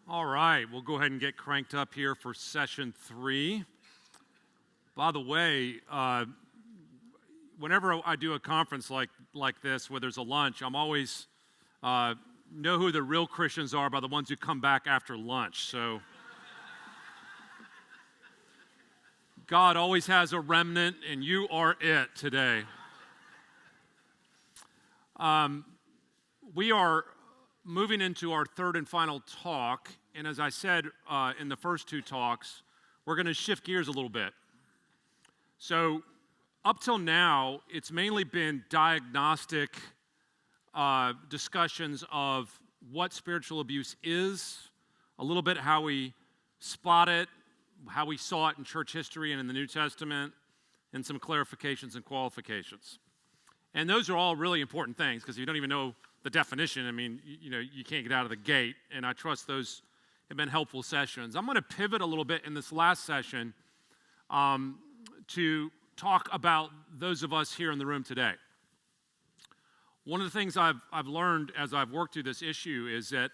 All right, we'll go ahead and get cranked up here for session 3. By the way, whenever I do a conference like this where there's a lunch, I'm always know who the real Christians are by the ones who come back after lunch. So God always has a remnant, and you are it today. We are moving into our third and final talk, and as I said in the first 2 talks, we're going to shift gears a little bit. So up till now, it's mainly been diagnostic discussions of what spiritual abuse is, a little bit how we spot it, how we saw it in church history and in the New Testament, and some clarifications and qualifications. And those are all really important things, because if you don't even know the definition, I mean, you can't get out of the gate, and I trust those have been helpful sessions. I'm going to pivot a little bit in this last session to talk about those of us here in the room today. One of the things I've learned as I've worked through this issue is that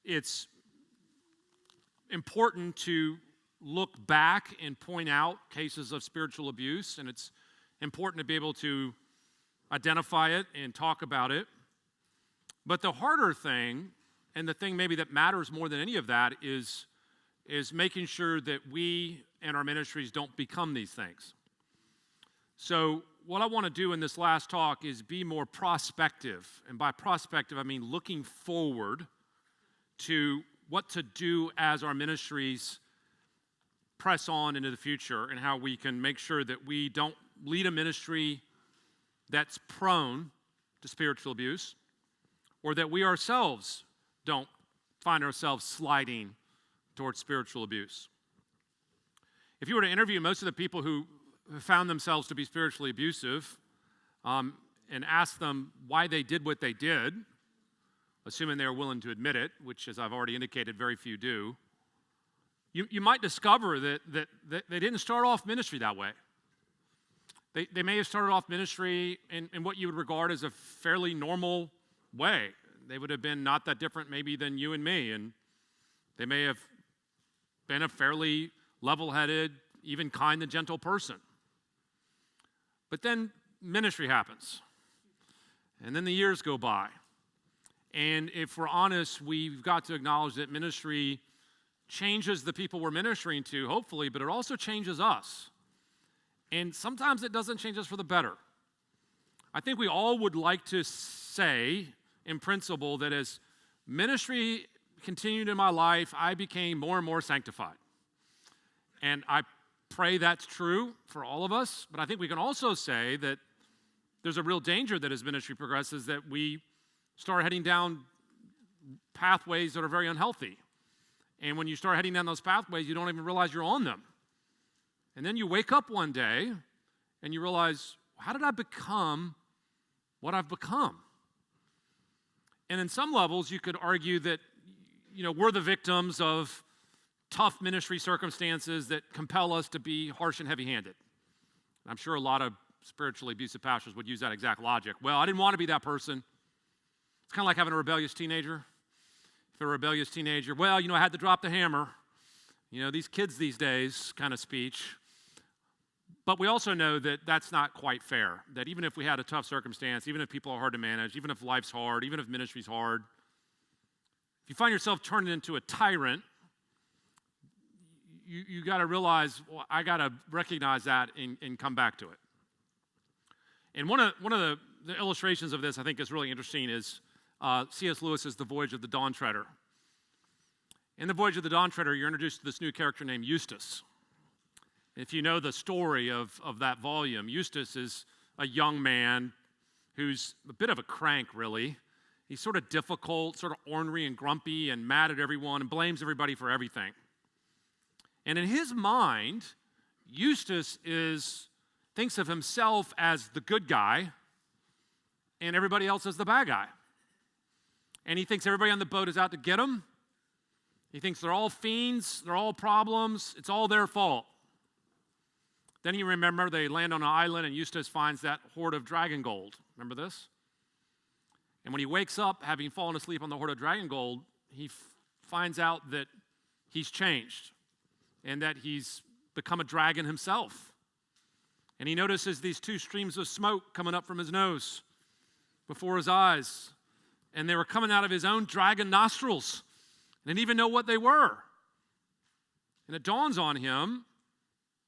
it's important to look back and point out cases of spiritual abuse, and it's important to be able to identify it and talk about it. But the harder thing, and the thing maybe that matters more than any of that, is making sure that we and our ministries don't become these things. So what I want to do in this last talk is be more prospective. And by prospective, I mean looking forward to what to do as our ministries press on into the future, and how we can make sure that we don't lead a ministry that's prone to spiritual abuse, or that we ourselves don't find ourselves sliding towards spiritual abuse. If you were to interview most of the people who found themselves to be spiritually abusive and ask them why they did what they did, assuming they are willing to admit it, which, as I've already indicated, very few do, you might discover that they didn't start off ministry that way. They may have started off ministry in what you would regard as a fairly normal way. They would have been not that different maybe than you and me, and they may have been a fairly level-headed, even kind and gentle person. But then ministry happens, and then the years go by. And if we're honest, we've got to acknowledge that ministry changes the people we're ministering to, hopefully, but it also changes us. And sometimes it doesn't change us for the better. I think we all would like to say, in principle, that as ministry continued in my life, I became more and more sanctified. And I pray that's true for all of us, but I think we can also say that there's a real danger that as ministry progresses that we start heading down pathways that are very unhealthy. And when you start heading down those pathways, you don't even realize you're on them. And then you wake up one day and you realize, how did I become what I've become? And in some levels, you could argue that, we're the victims of tough ministry circumstances that compel us to be harsh and heavy-handed. I'm sure a lot of spiritually abusive pastors would use that exact logic. Well, I didn't want to be that person. It's kind of like having a rebellious teenager. If you're a rebellious teenager, well, I had to drop the hammer. These kids these days kind of speech. But we also know that that's not quite fair, that even if we had a tough circumstance, even if people are hard to manage, even if life's hard, even if ministry's hard, if you find yourself turning into a tyrant, you got to realize, well, I got to recognize that and come back to it. And one of the illustrations of this I think is really interesting is C.S. Lewis's The Voyage of the Dawn Treader. In The Voyage of the Dawn Treader, you're introduced to this new character named Eustace. If you know the story of that volume, Eustace is a young man who's a bit of a crank, really. He's sort of difficult, sort of ornery and grumpy and mad at everyone and blames everybody for everything. And in his mind, Eustace thinks of himself as the good guy and everybody else as the bad guy. And he thinks everybody on the boat is out to get him. He thinks they're all fiends, they're all problems, it's all their fault. Then you remember they land on an island and Eustace finds that hoard of dragon gold. Remember this? And when he wakes up, having fallen asleep on the hoard of dragon gold, he finds out that he's changed and that he's become a dragon himself. And he notices these two streams of smoke coming up from his nose before his eyes. And they were coming out of his own dragon nostrils. He didn't even know what they were. And it dawns on him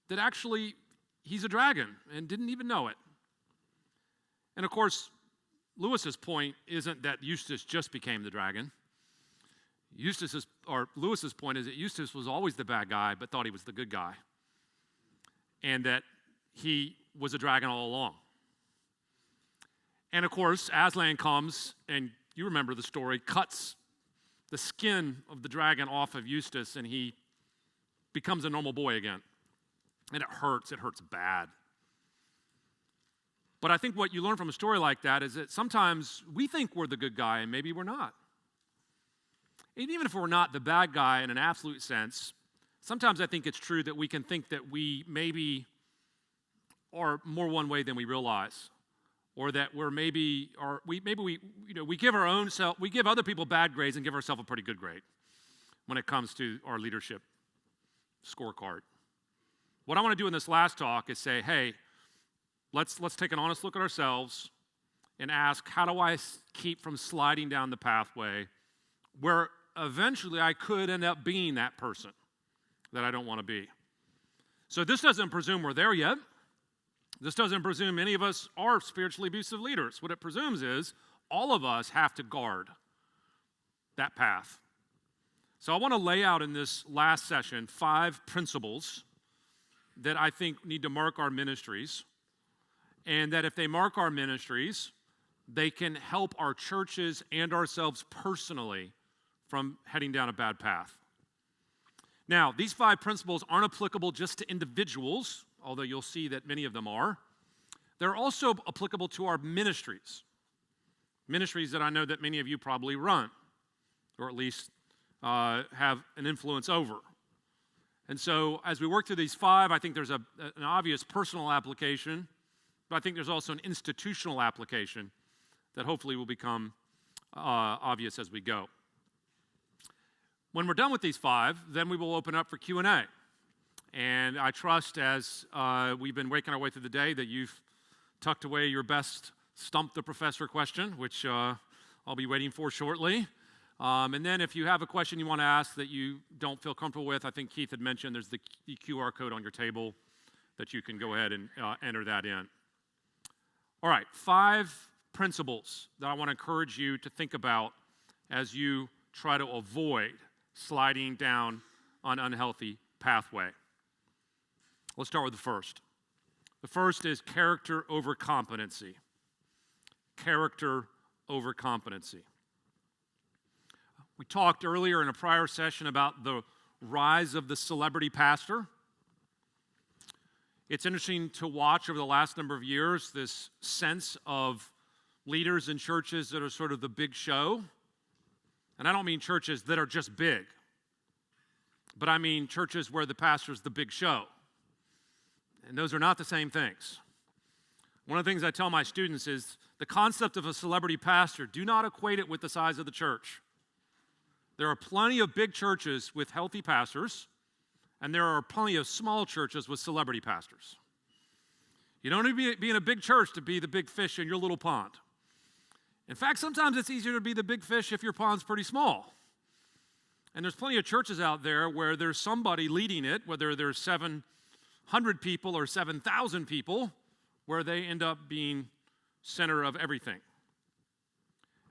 that actually he's a dragon and didn't even know it. And of course, Lewis's point isn't that Eustace just became the dragon. Lewis's point is that Eustace was always the bad guy but thought he was the good guy. And that he was a dragon all along. And of course, Aslan comes, and you remember the story, cuts the skin of the dragon off of Eustace, and he becomes a normal boy again. And it hurts bad. But I think what you learn from a story like that is that sometimes we think we're the good guy, and maybe we're not. And even if we're not the bad guy in an absolute sense, sometimes I think it's true that we can think that we maybe are more one way than we realize, or that we give our own self, we give other people bad grades and give ourselves a pretty good grade when it comes to our leadership scorecard. What I want to do in this last talk is say, hey, let's take an honest look at ourselves and ask, how do I keep from sliding down the pathway where eventually I could end up being that person that I don't want to be? So this doesn't presume we're there yet. This doesn't presume any of us are spiritually abusive leaders. What it presumes is all of us have to guard that path. So I want to lay out in this last session 5 principles that I think need to mark our ministries, and that if they mark our ministries, they can help our churches and ourselves personally from heading down a bad path. Now, these 5 principles aren't applicable just to individuals, although you'll see that many of them are. They're also applicable to our ministries. Ministries that I know that many of you probably run, or at least have an influence over. And so as we work through these 5, I think there's an obvious personal application, but I think there's also an institutional application that hopefully will become obvious as we go. When we're done with these 5, then we will open up for Q&A. And I trust as we've been working our way through the day that you've tucked away your best stump the professor question, which I'll be waiting for shortly. And then if you have a question you want to ask that you don't feel comfortable with, I think Keith had mentioned there's the QR code on your table that you can go ahead and enter that in. All right, 5 principles that I want to encourage you to think about as you try to avoid sliding down an unhealthy pathway. Let's start with the first. The first is character over competency. Character over competency. We talked earlier in a prior session about the rise of the celebrity pastor. It's interesting to watch over the last number of years this sense of leaders in churches that are sort of the big show. And I don't mean churches that are just big, but I mean churches where the pastor's the big show. And those are not the same things. One of the things I tell my students is the concept of a celebrity pastor, do not equate it with the size of the church. There are plenty of big churches with healthy pastors, and there are plenty of small churches with celebrity pastors. You don't need to be in a big church to be the big fish in your little pond. In fact, sometimes it's easier to be the big fish if your pond's pretty small. And there's plenty of churches out there where there's somebody leading it, whether there's 700 people or 7,000 people, where they end up being center of everything.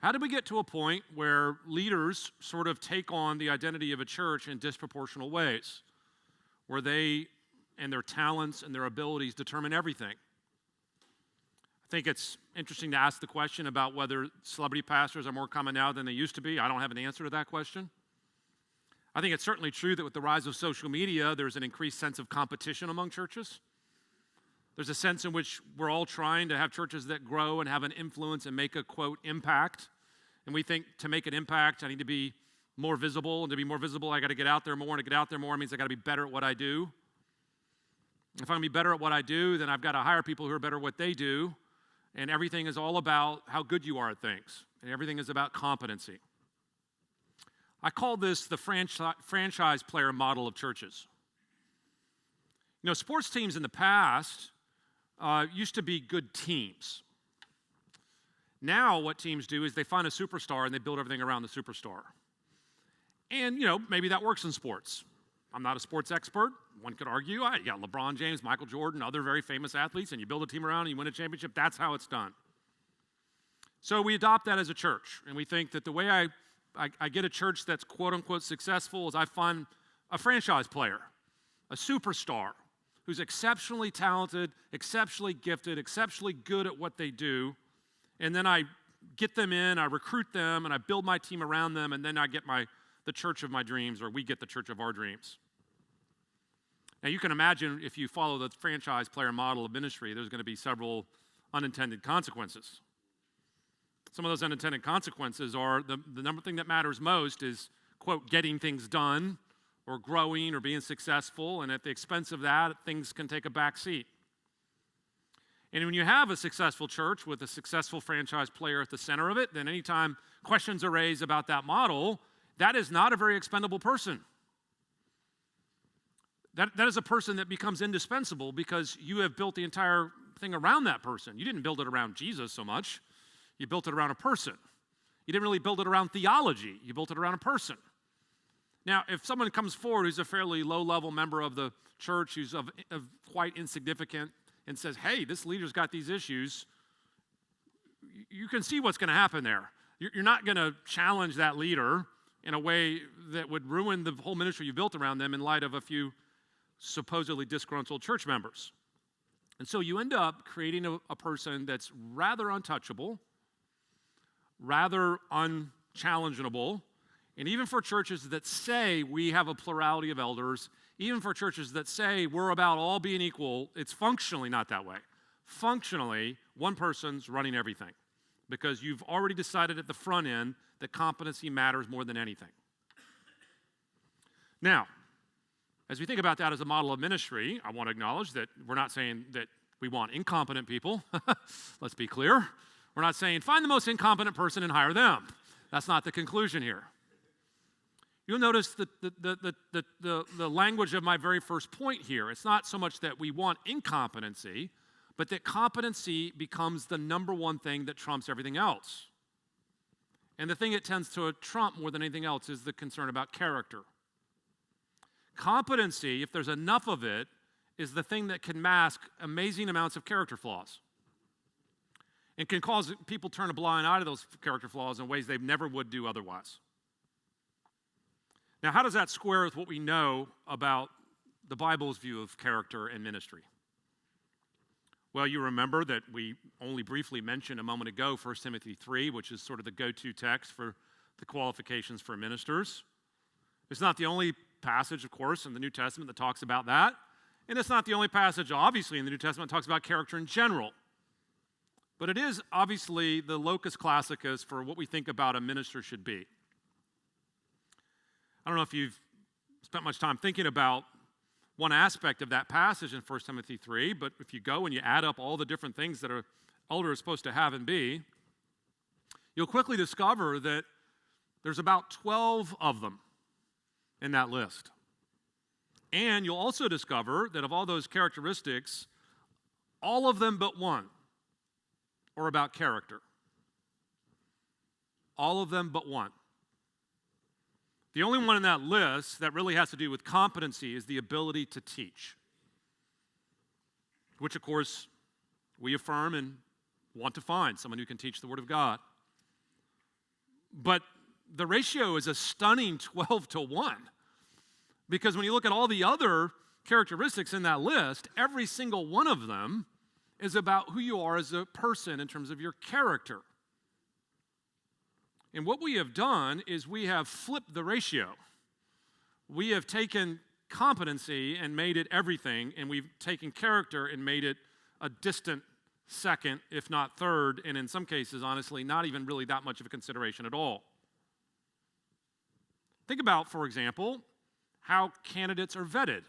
How did we get to a point where leaders sort of take on the identity of a church in disproportional ways, where they and their talents and their abilities determine everything? I think it's interesting to ask the question about whether celebrity pastors are more common now than they used to be. I don't have an answer to that question. I think it's certainly true that with the rise of social media, there's an increased sense of competition among churches. There's a sense in which we're all trying to have churches that grow and have an influence and make a, quote, impact. And we think to make an impact, I need to be more visible. And to be more visible, I got to get out there more. And to get out there more means I got to be better at what I do. If I'm going to be better at what I do, then I've got to hire people who are better at what they do. And everything is all about how good you are at things. And everything is about competency. I call this the franchise player model of churches. You know, sports teams in the past used to be good teams. Now what teams do is they find a superstar and they build everything around the superstar. And, you know, maybe that works in sports. I'm not a sports expert. One could argue, you got LeBron James, Michael Jordan, other very famous athletes, and you build a team around and you win a championship. That's how it's done. So we adopt that as a church, and we think that the way I get a church that's quote-unquote successful is I find a franchise player, a superstar, who's exceptionally talented, exceptionally gifted, exceptionally good at what they do, and then I get them in, I recruit them, and I build my team around them, and then I get the church of my dreams, or we get the church of our dreams. Now you can imagine if you follow the franchise player model of ministry, there's going to be several unintended consequences. Some of those unintended consequences are the number thing that matters most is, quote, getting things done or growing or being successful, and at the expense of that, things can take a back seat. And when you have a successful church with a successful franchise player at the center of it, then anytime questions are raised about that model, that is not a very expendable person. That is a person that becomes indispensable because you have built the entire thing around that person. You didn't build it around Jesus so much. You built it around a person. You didn't really build it around theology. You built it around a person. Now, if someone comes forward who's a fairly low-level member of the church, who's of quite insignificant, and says, hey, this leader's got these issues, you can see what's going to happen there. You're not going to challenge that leader in a way that would ruin the whole ministry you built around them in light of a few supposedly disgruntled church members. And so you end up creating a person that's rather untouchable, rather unchallengeable, and even for churches that say we have a plurality of elders, even for churches that say we're about all being equal, it's functionally not that way. Functionally, one person's running everything because you've already decided at the front end that competency matters more than anything. Now, as we think about that as a model of ministry, I want to acknowledge that we're not saying that we want incompetent people. Let's be clear. We're not saying find the most incompetent person and hire them. That's not the conclusion here. You'll notice the language of my very first point here. It's not so much that we want incompetency, but that competency becomes the number one thing that trumps everything else. And the thing it tends to trump more than anything else is the concern about character. Competency, if there's enough of it, is the thing that can mask amazing amounts of character flaws. And can cause people turn a blind eye to those character flaws in ways they never would do otherwise. Now, how does that square with what we know about the Bible's view of character and ministry? Well, you remember that we only briefly mentioned a moment ago 1 Timothy 3, which is sort of the go-to text for the qualifications for ministers. It's not the only passage, of course, in the New Testament that talks about that. And it's not the only passage, obviously, in the New Testament that talks about character in general. But it is obviously the locus classicus for what we think about a minister should be. I don't know if you've spent much time thinking about one aspect of that passage in 1 Timothy 3, but if you go and you add up all the different things that an elder is supposed to have and be, you'll quickly discover that there's about 12 of them in that list. And you'll also discover that of all those characteristics, all of them but one are about character. All of them but one. The only one in that list that really has to do with competency is the ability to teach, which, of course, we affirm and want to find someone who can teach the Word of God. But the ratio is a stunning 12 to 1, because when you look at all the other characteristics in that list, every single one of them is about who you are as a person in terms of your character. And what we have done is we have flipped the ratio. We have taken competency and made it everything, and we've taken character and made it a distant second, if not third, and in some cases, honestly, not even really that much of a consideration at all. Think about, for example, how candidates are vetted.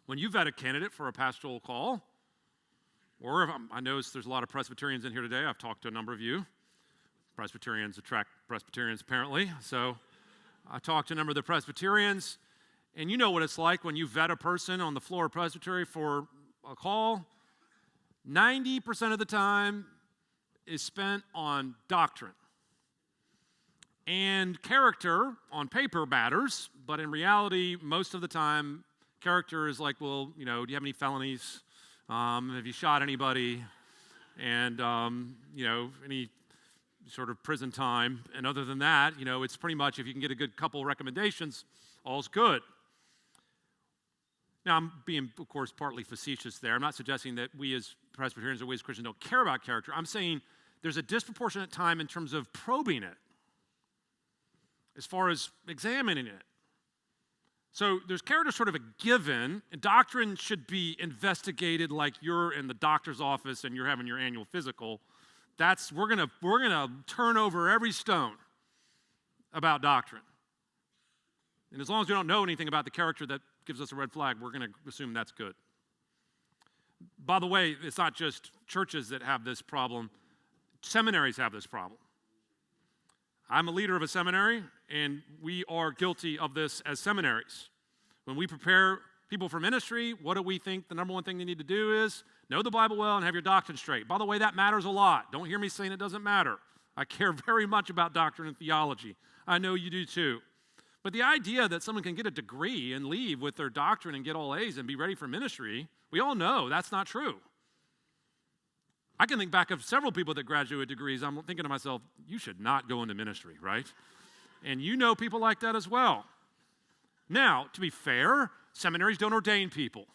When you vet a candidate for a pastoral call, or I notice there's a lot of Presbyterians in here today. I've talked to a number of you. Presbyterians attract Presbyterians apparently, so I talked to a number of the Presbyterians, and you know what it's like when you vet a person on the floor of Presbytery for a call. 90% of the time is spent on doctrine. And character on paper matters, but in reality, most of the time, character is like, well, do you have any felonies? Have you shot anybody? And, any sort of prison time. And other than that, it's pretty much if you can get a good couple recommendations, all's good. Now, I'm being, of course, partly facetious there. I'm not suggesting that we as Presbyterians or we as Christians don't care about character. I'm saying there's a disproportionate time in terms of probing it, as far as examining it. So there's character sort of a given, and doctrine should be investigated like you're in the doctor's office and you're having your annual physical. We're gonna turn over every stone about doctrine. And as long as we don't know anything about the character that gives us a red flag, we're gonna assume that's good. By the way, it's not just churches that have this problem. Seminaries have this problem. I'm a leader of a seminary, and we are guilty of this as seminaries. When we prepare people for ministry, what do we think the number one thing they need to do is? Know the Bible well and have your doctrine straight. By the way, that matters a lot. Don't hear me saying it doesn't matter. I care very much about doctrine and theology. I know you do too. But the idea that someone can get a degree and leave with their doctrine and get all A's and be ready for ministry, we all know that's not true. I can think back of several people that graduate degrees. I'm thinking to myself, you should not go into ministry, right? And you know people like that as well. Now, to be fair, seminaries don't ordain people.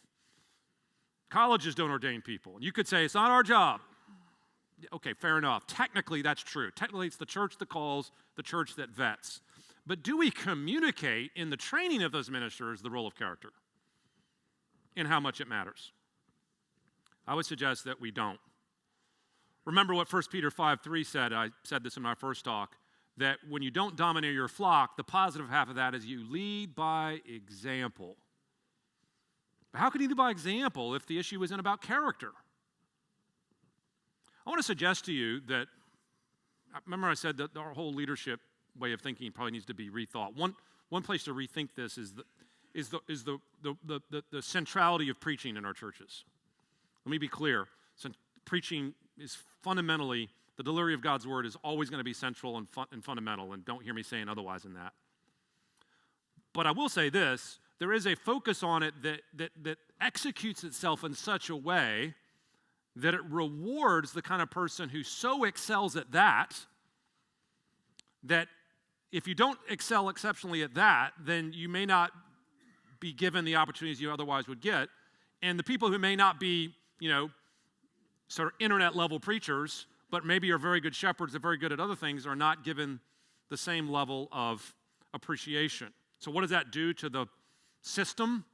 Colleges don't ordain people. You could say, it's not our job. Okay, fair enough. Technically, that's true. Technically, it's the church that calls, the church that vets. But do we communicate in the training of those ministers the role of character and how much it matters? I would suggest that we don't. Remember what 1 Peter 5:3 said. I said this in my first talk, that when you don't domineer your flock, the positive half of that is you lead by example. But how can you lead by example if the issue isn't about character? I want to suggest to you that, remember I said that our whole leadership way of thinking probably needs to be rethought. One place to rethink this is the centrality of preaching in our churches. Let me be clear. Preaching is fundamentally, the delivery of God's word is always going to be central and fundamental, and don't hear me saying otherwise in that. But I will say this, there is a focus on it that executes itself in such a way that it rewards the kind of person who so excels at that if you don't excel exceptionally at that, then you may not be given the opportunities you otherwise would get. And the people who may not be, sort of internet-level preachers, but maybe are very good shepherds, they're very good at other things, are not given the same level of appreciation. So what does that do to the system?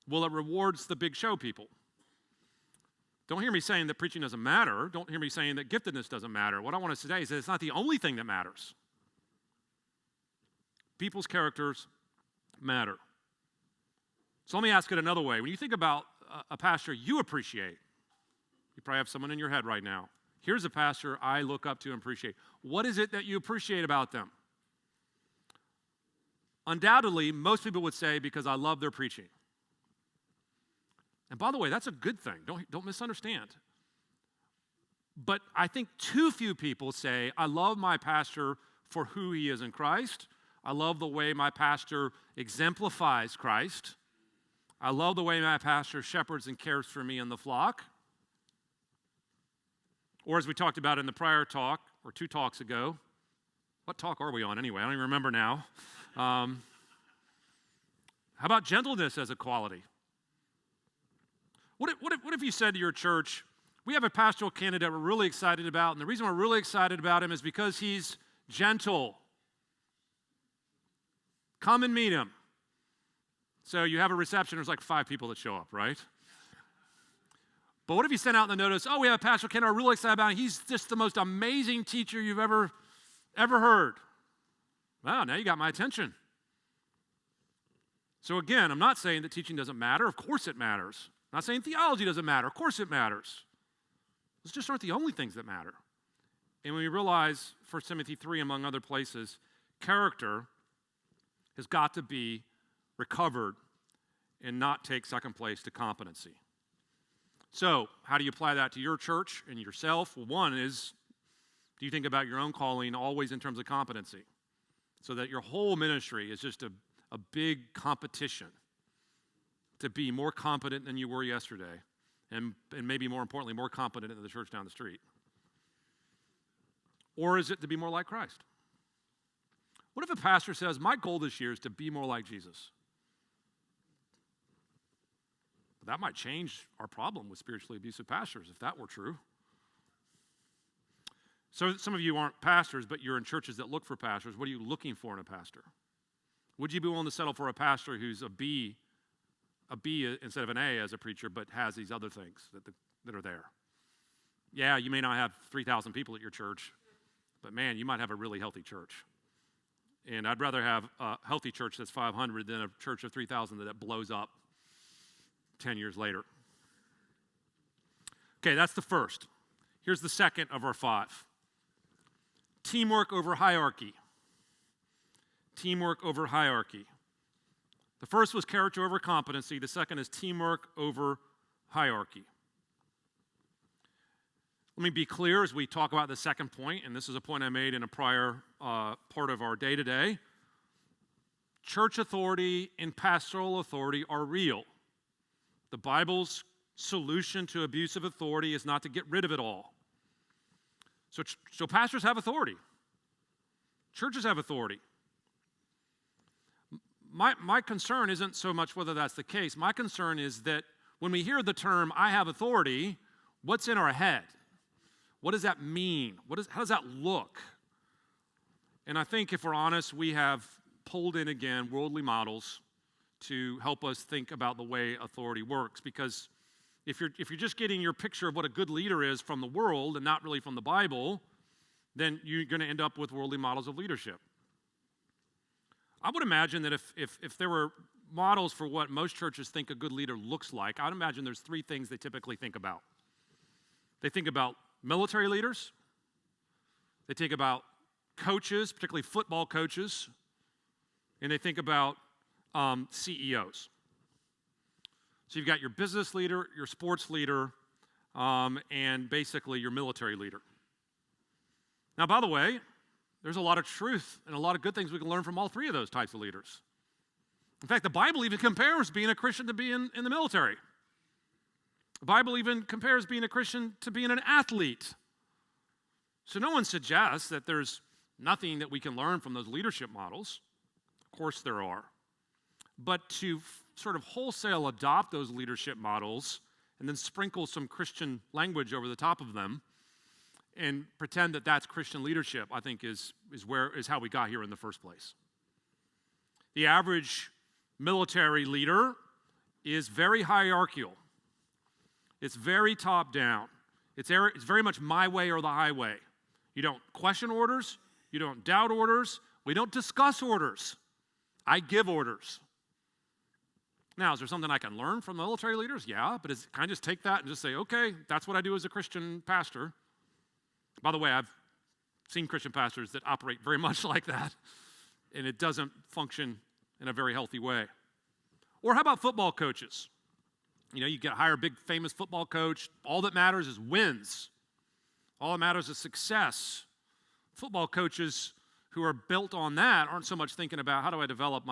Well, it rewards the big show people. Don't hear me saying that preaching doesn't matter. Don't hear me saying that giftedness doesn't matter. What I want to say is that it's not the only thing that matters. People's characters matter. So let me ask it another way. When you think about a pastor you appreciate, you probably have someone in your head right now. Here's a pastor I look up to and appreciate. What is it that you appreciate about them? Undoubtedly, most people would say, because I love their preaching. And by the way, that's a good thing. Don't misunderstand. But I think too few people say, I love my pastor for who he is in Christ. I love the way my pastor exemplifies Christ. I love the way my pastor shepherds and cares for me in the flock. Or as we talked about in the prior talk, or 2 talks ago, what talk are we on anyway? I don't even remember now. How about gentleness as a quality? What if you said to your church, we have a pastoral candidate we're really excited about, and the reason we're really excited about him is because he's gentle. Come and meet him. So you have a reception, there's like 5 people that show up, right? But what if you sent out in the notice, we have a pastoral candidate we're really excited about him. He's just the most amazing teacher you've ever heard. Wow, now you got my attention. So again, I'm not saying that teaching doesn't matter. Of course it matters. I'm not saying theology doesn't matter. Of course it matters. Those just aren't the only things that matter. And when we realize 1 Timothy 3, among other places, character has got to be recovered and not take second place to competency. So, how do you apply that to your church and yourself? Well, one is, do you think about your own calling always in terms of competency? So that your whole ministry is just a big competition to be more competent than you were yesterday, and maybe more importantly, more competent than the church down the street. Or is it to be more like Christ? What if a pastor says, my goal this year is to be more like Jesus? That might change our problem with spiritually abusive pastors if that were true. So some of you aren't pastors, but you're in churches that look for pastors. What are you looking for in a pastor? Would you be willing to settle for a pastor who's a B instead of an A as a preacher, but has these other things that are there? Yeah, you may not have 3,000 people at your church, but man, you might have a really healthy church. And I'd rather have a healthy church that's 500 than a church of 3,000 that blows up 10 years later. Okay, that's the first. Here's the second of our 5. Teamwork over hierarchy. Teamwork over hierarchy. The first was character over competency. The second is teamwork over hierarchy. Let me be clear as we talk about the second point, and this is a point I made in a prior part of our day today. Church authority and pastoral authority are real. The Bible's solution to abusive authority is not to get rid of it all. So pastors have authority. Churches have authority. My concern isn't so much whether that's the case. My concern is that when we hear the term, I have authority, what's in our head? What does that mean? How does that look? And I think if we're honest, we have pulled in again worldly models to help us think about the way authority works. Because if you're just getting your picture of what a good leader is from the world and not really from the Bible, then you're going to end up with worldly models of leadership. I would imagine that if there were models for what most churches think a good leader looks like, I'd imagine there's 3 things they typically think about. They think about military leaders. They think about coaches, particularly football coaches. And they think about CEOs. So you've got your business leader, your sports leader, and basically your military leader. Now, by the way, there's a lot of truth and a lot of good things we can learn from all 3 of those types of leaders. In fact, the Bible even compares being a Christian to being in the military. The Bible even compares being a Christian to being an athlete. So no one suggests that there's nothing that we can learn from those leadership models. Of course there are. But to sort of wholesale adopt those leadership models and then sprinkle some Christian language over the top of them and pretend that that's Christian leadership, I think is how we got here in the first place. The average military leader is very hierarchical. It's very top down. It's very much my way or the highway. You don't question orders. You don't doubt orders. We don't discuss orders. I give orders. Now, is there something I can learn from military leaders? Yeah, but can I just take that and just say, okay, that's what I do as a Christian pastor? By the way, I've seen Christian pastors that operate very much like that, and it doesn't function in a very healthy way. Or how about football coaches? You know, you hire a big famous football coach. All that matters is wins. All that matters is success. Football coaches who are built on that aren't so much thinking about how do I develop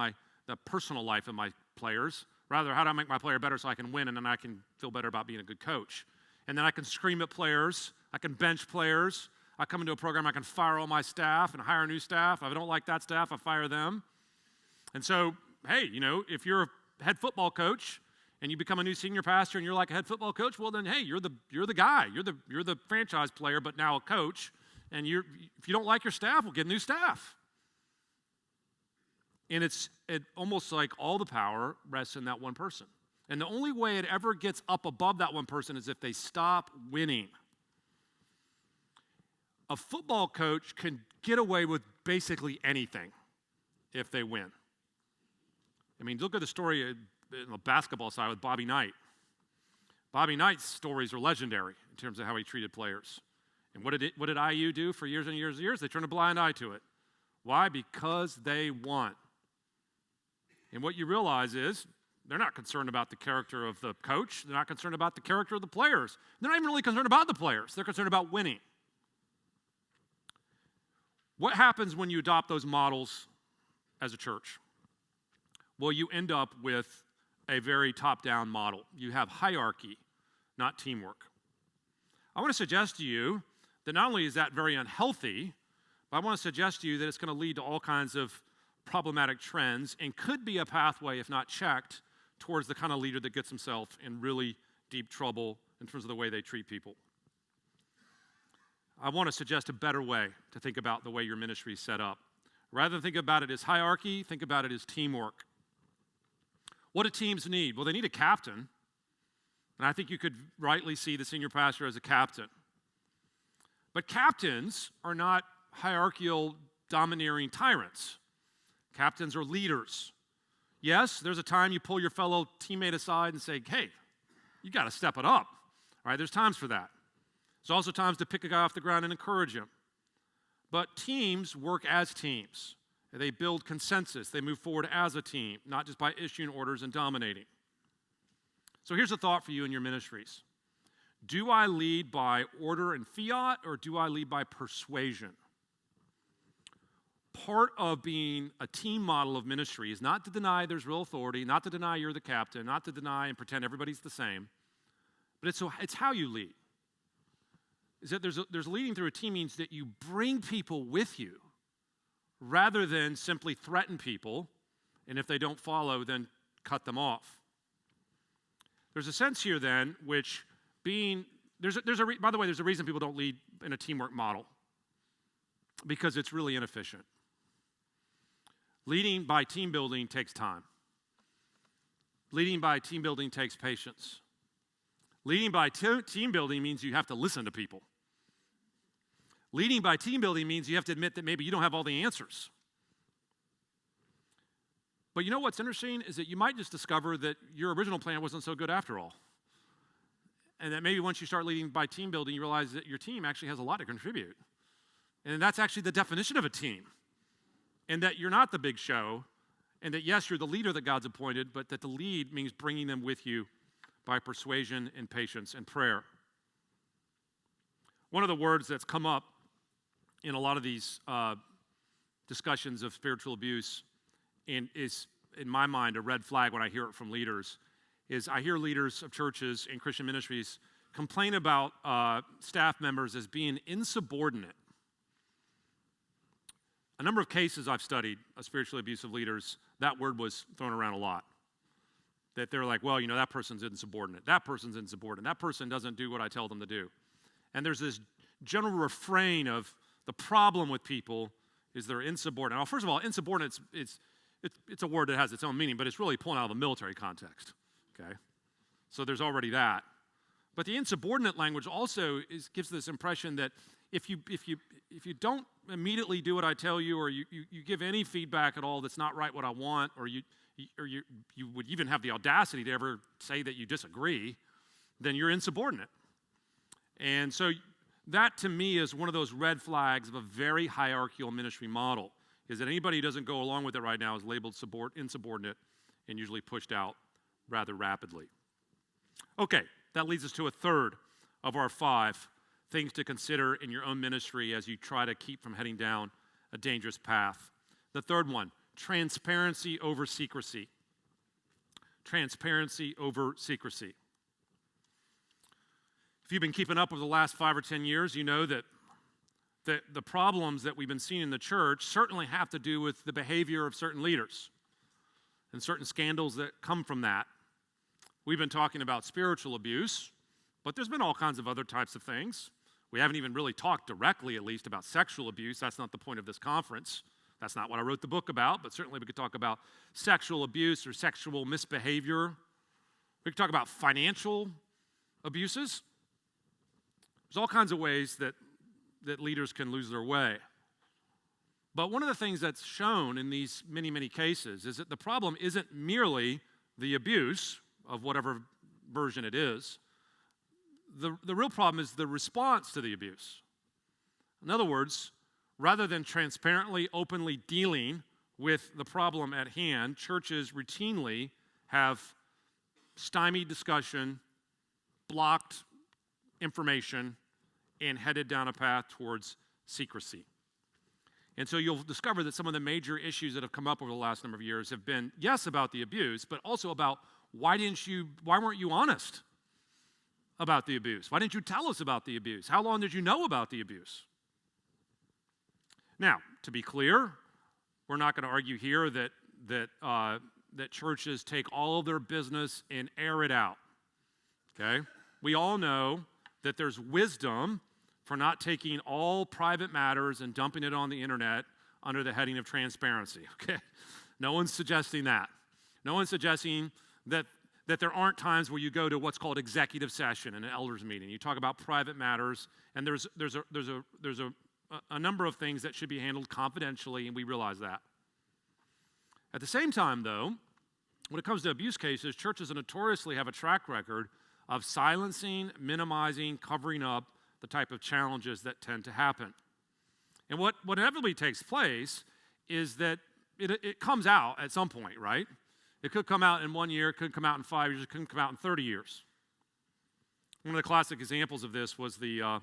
the personal life of my players. Rather, how do I make my player better so I can win and then I can feel better about being a good coach. And then I can scream at players. I can bench players. I come into a program, I can fire all my staff and hire new staff. If I don't like that staff, I fire them. And so, hey, you know, if you're a head football coach and you become a new senior pastor and you're like a head football coach, well then, hey, you're the guy. You're the franchise player, but now a coach. And if you don't like your staff, we'll get new staff. And it almost like all the power rests in that one person. And the only way it ever gets up above that one person is if they stop winning. A football coach can get away with basically anything if they win. I mean, look at the story in the basketball side with Bobby Knight. Bobby Knight's stories are legendary in terms of how he treated players. And what did IU do for years and years and years? They turned a blind eye to it. Why? Because they want. And what you realize is they're not concerned about the character of the coach. They're not concerned about the character of the players. They're not even really concerned about the players. They're concerned about winning. What happens when you adopt those models as a church? Well, you end up with a very top-down model. You have hierarchy, not teamwork. I want to suggest to you that not only is that very unhealthy, but I want to suggest to you that it's going to lead to all kinds of problematic trends and could be a pathway, if not checked, towards the kind of leader that gets himself in really deep trouble in terms of the way they treat people. I want to suggest a better way to think about the way your ministry is set up. Rather than think about it as hierarchy, think about it as teamwork. What do teams need? Well, they need a captain. And I think you could rightly see the senior pastor as a captain. But captains are not hierarchical, domineering tyrants. Captains are leaders. Yes, there's a time you pull your fellow teammate aside and say, hey, you got to step it up. All right, there's times for that. There's also times to pick a guy off the ground and encourage him. But teams work as teams. They build consensus. They move forward as a team, not just by issuing orders and dominating. So here's a thought for you in your ministries. Do I lead by order and fiat, or do I lead by persuasion? Part of being a team model of ministry is not to deny there's real authority, not to deny you're the captain, not to deny and pretend everybody's the same, but it's how you lead. Is that there's leading through a team means that you bring people with you rather than simply threaten people, and if they don't follow, then cut them off. There's a sense here then which by the way, there's a reason people don't lead in a teamwork model, because it's really inefficient. Leading by team building takes time. Leading by team building takes patience. Leading by team building means you have to listen to people. Leading by team building means you have to admit that maybe you don't have all the answers. But you know what's interesting is that you might just discover that your original plan wasn't so good after all. And that maybe once you start leading by team building, you realize that your team actually has a lot to contribute. And that's actually the definition of a team. And that you're not the big show, and that yes, you're the leader that God's appointed, but that the lead means bringing them with you by persuasion and patience and prayer. One of the words that's come up in a lot of these discussions of spiritual abuse and is, in my mind, a red flag when I hear it from leaders, is I hear leaders of churches and Christian ministries complain about staff members as being insubordinate. A number of cases I've studied of spiritually abusive leaders, that word was thrown around a lot. That they're like, well, that person's insubordinate. That person's insubordinate. That person doesn't do what I tell them to do. And there's this general refrain of the problem with people is they're insubordinate. Now, first of all, insubordinate, it's a word that has its own meaning, but it's really pulling out of the military context. Okay? So there's already that. But the insubordinate language also gives this impression that if you don't immediately do what I tell you, or you give any feedback at all that's not right what I want, or you would even have the audacity to ever say that you disagree, then you're insubordinate. And so that to me is one of those red flags of a very hierarchical ministry model, is that anybody who doesn't go along with it right now is labeled insubordinate and usually pushed out rather rapidly. Okay, that leads us to a third of our 5 things to consider in your own ministry as you try to keep from heading down a dangerous path. The third one, transparency over secrecy. Transparency over secrecy. If you've been keeping up over the last 5 or 10 years, you know that the problems that we've been seeing in the church certainly have to do with the behavior of certain leaders and certain scandals that come from that. We've been talking about spiritual abuse, but there's been all kinds of other types of things. We haven't even really talked directly, at least, about sexual abuse. That's not the point of this conference. That's not what I wrote the book about, but certainly we could talk about sexual abuse or sexual misbehavior. We could talk about financial abuses. There's all kinds of ways that leaders can lose their way. But one of the things that's shown in these many, many cases is that the problem isn't merely the abuse of whatever version it is. The real problem is the response to the abuse. In other words, rather than transparently, openly dealing with the problem at hand, churches routinely have stymied discussion, blocked information, and headed down a path towards secrecy. And so you'll discover that some of the major issues that have come up over the last number of years have been, yes, about the abuse, but also about why weren't you honest about the abuse? Why didn't you tell us about the abuse? How long did you know about the abuse? Now, to be clear, we're not going to argue here that churches take all of their business and air it out. Okay? We all know that there's wisdom for not taking all private matters and dumping it on the internet under the heading of transparency. Okay? No one's suggesting that. No one's suggesting that there aren't times where you go to what's called executive session in an elders meeting. You talk about private matters, and there's a number of things that should be handled confidentially, and we realize that. At the same time, though, when it comes to abuse cases, churches notoriously have a track record of silencing, minimizing, covering up the type of challenges that tend to happen. And what inevitably takes place is that it comes out at some point, right? It could come out in 1 year, it could come out in 5 years, it could come out in 30 years. One of the classic examples of this was I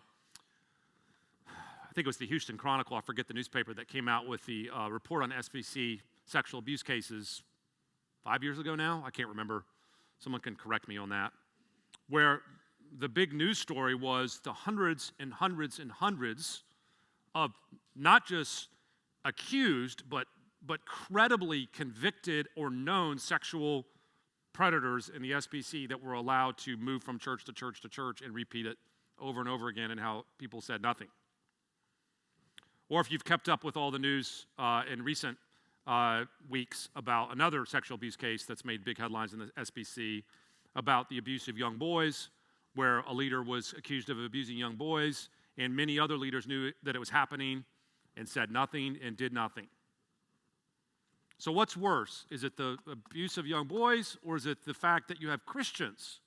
think it was the Houston Chronicle, I forget the newspaper, that came out with the report on SBC sexual abuse cases 5 years ago now. I can't remember. Someone can correct me on that. Where the big news story was the hundreds and hundreds and hundreds of not just accused, but credibly convicted or known sexual predators in the SBC that were allowed to move from church to church to church and repeat it over and over again, and how people said nothing. Or if you've kept up with all the news in recent weeks about another sexual abuse case that's made big headlines in the SBC about the abuse of young boys, where a leader was accused of abusing young boys, and many other leaders knew that it was happening and said nothing and did nothing. So what's worse? Is it the abuse of young boys, or is it the fact that you have Christians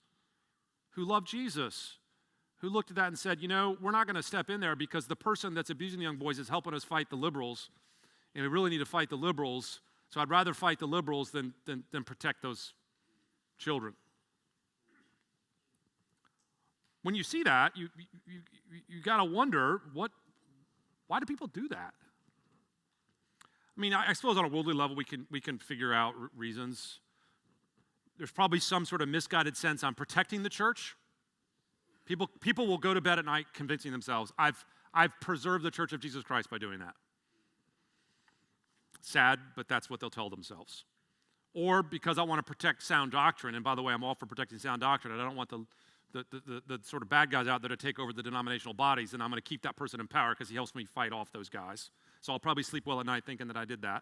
who love Jesus, who looked at that and said, we're not going to step in there because the person that's abusing the young boys is helping us fight the liberals, and we really need to fight the liberals, so I'd rather fight the liberals than protect those children. When you see that, you got to wonder, why do people do that? I mean, I suppose on a worldly level, we can figure out reasons. There's probably some sort of misguided sense on protecting the church. People will go to bed at night convincing themselves, I've preserved the church of Jesus Christ by doing that. Sad, but that's what they'll tell themselves. Or because I want to protect sound doctrine, and by the way, I'm all for protecting sound doctrine, and I don't want the sort of bad guys out there to take over the denominational bodies, and I'm going to keep that person in power because he helps me fight off those guys. So I'll probably sleep well at night thinking that I did that.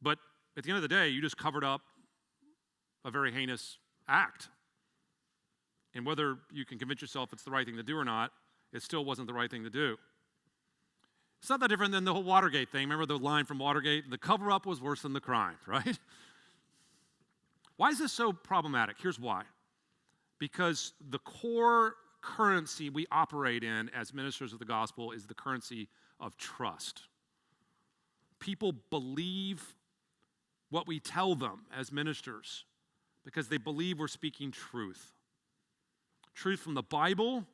But at the end of the day, you just covered up a very heinous act. And whether you can convince yourself it's the right thing to do or not, it still wasn't the right thing to do. It's not that different than the whole Watergate thing. Remember the line from Watergate? The cover-up was worse than the crime, right? Why is this so problematic? Here's why. Because the core currency we operate in as ministers of the gospel is the currency of trust. People believe what we tell them as ministers because they believe we're speaking truth. Truth from the Bible,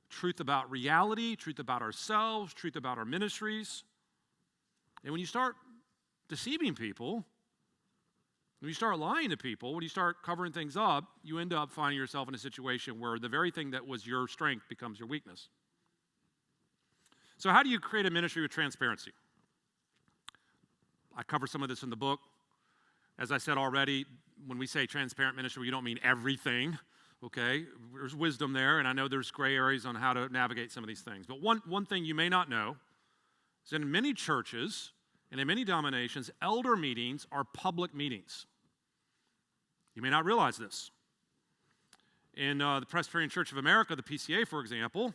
truth about reality, truth about ourselves, truth about our ministries. And when you start deceiving people, when you start lying to people, when you start covering things up, you end up finding yourself in a situation where the very thing that was your strength becomes your weakness. So how do you create a ministry with transparency? I cover some of this in the book. As I said already, when we say transparent ministry, we don't mean everything, okay? There's wisdom there, and I know there's gray areas on how to navigate some of these things. But one thing you may not know is that in many churches and in many denominations, elder meetings are public meetings. You may not realize this. In the Presbyterian Church of America, the PCA, for example,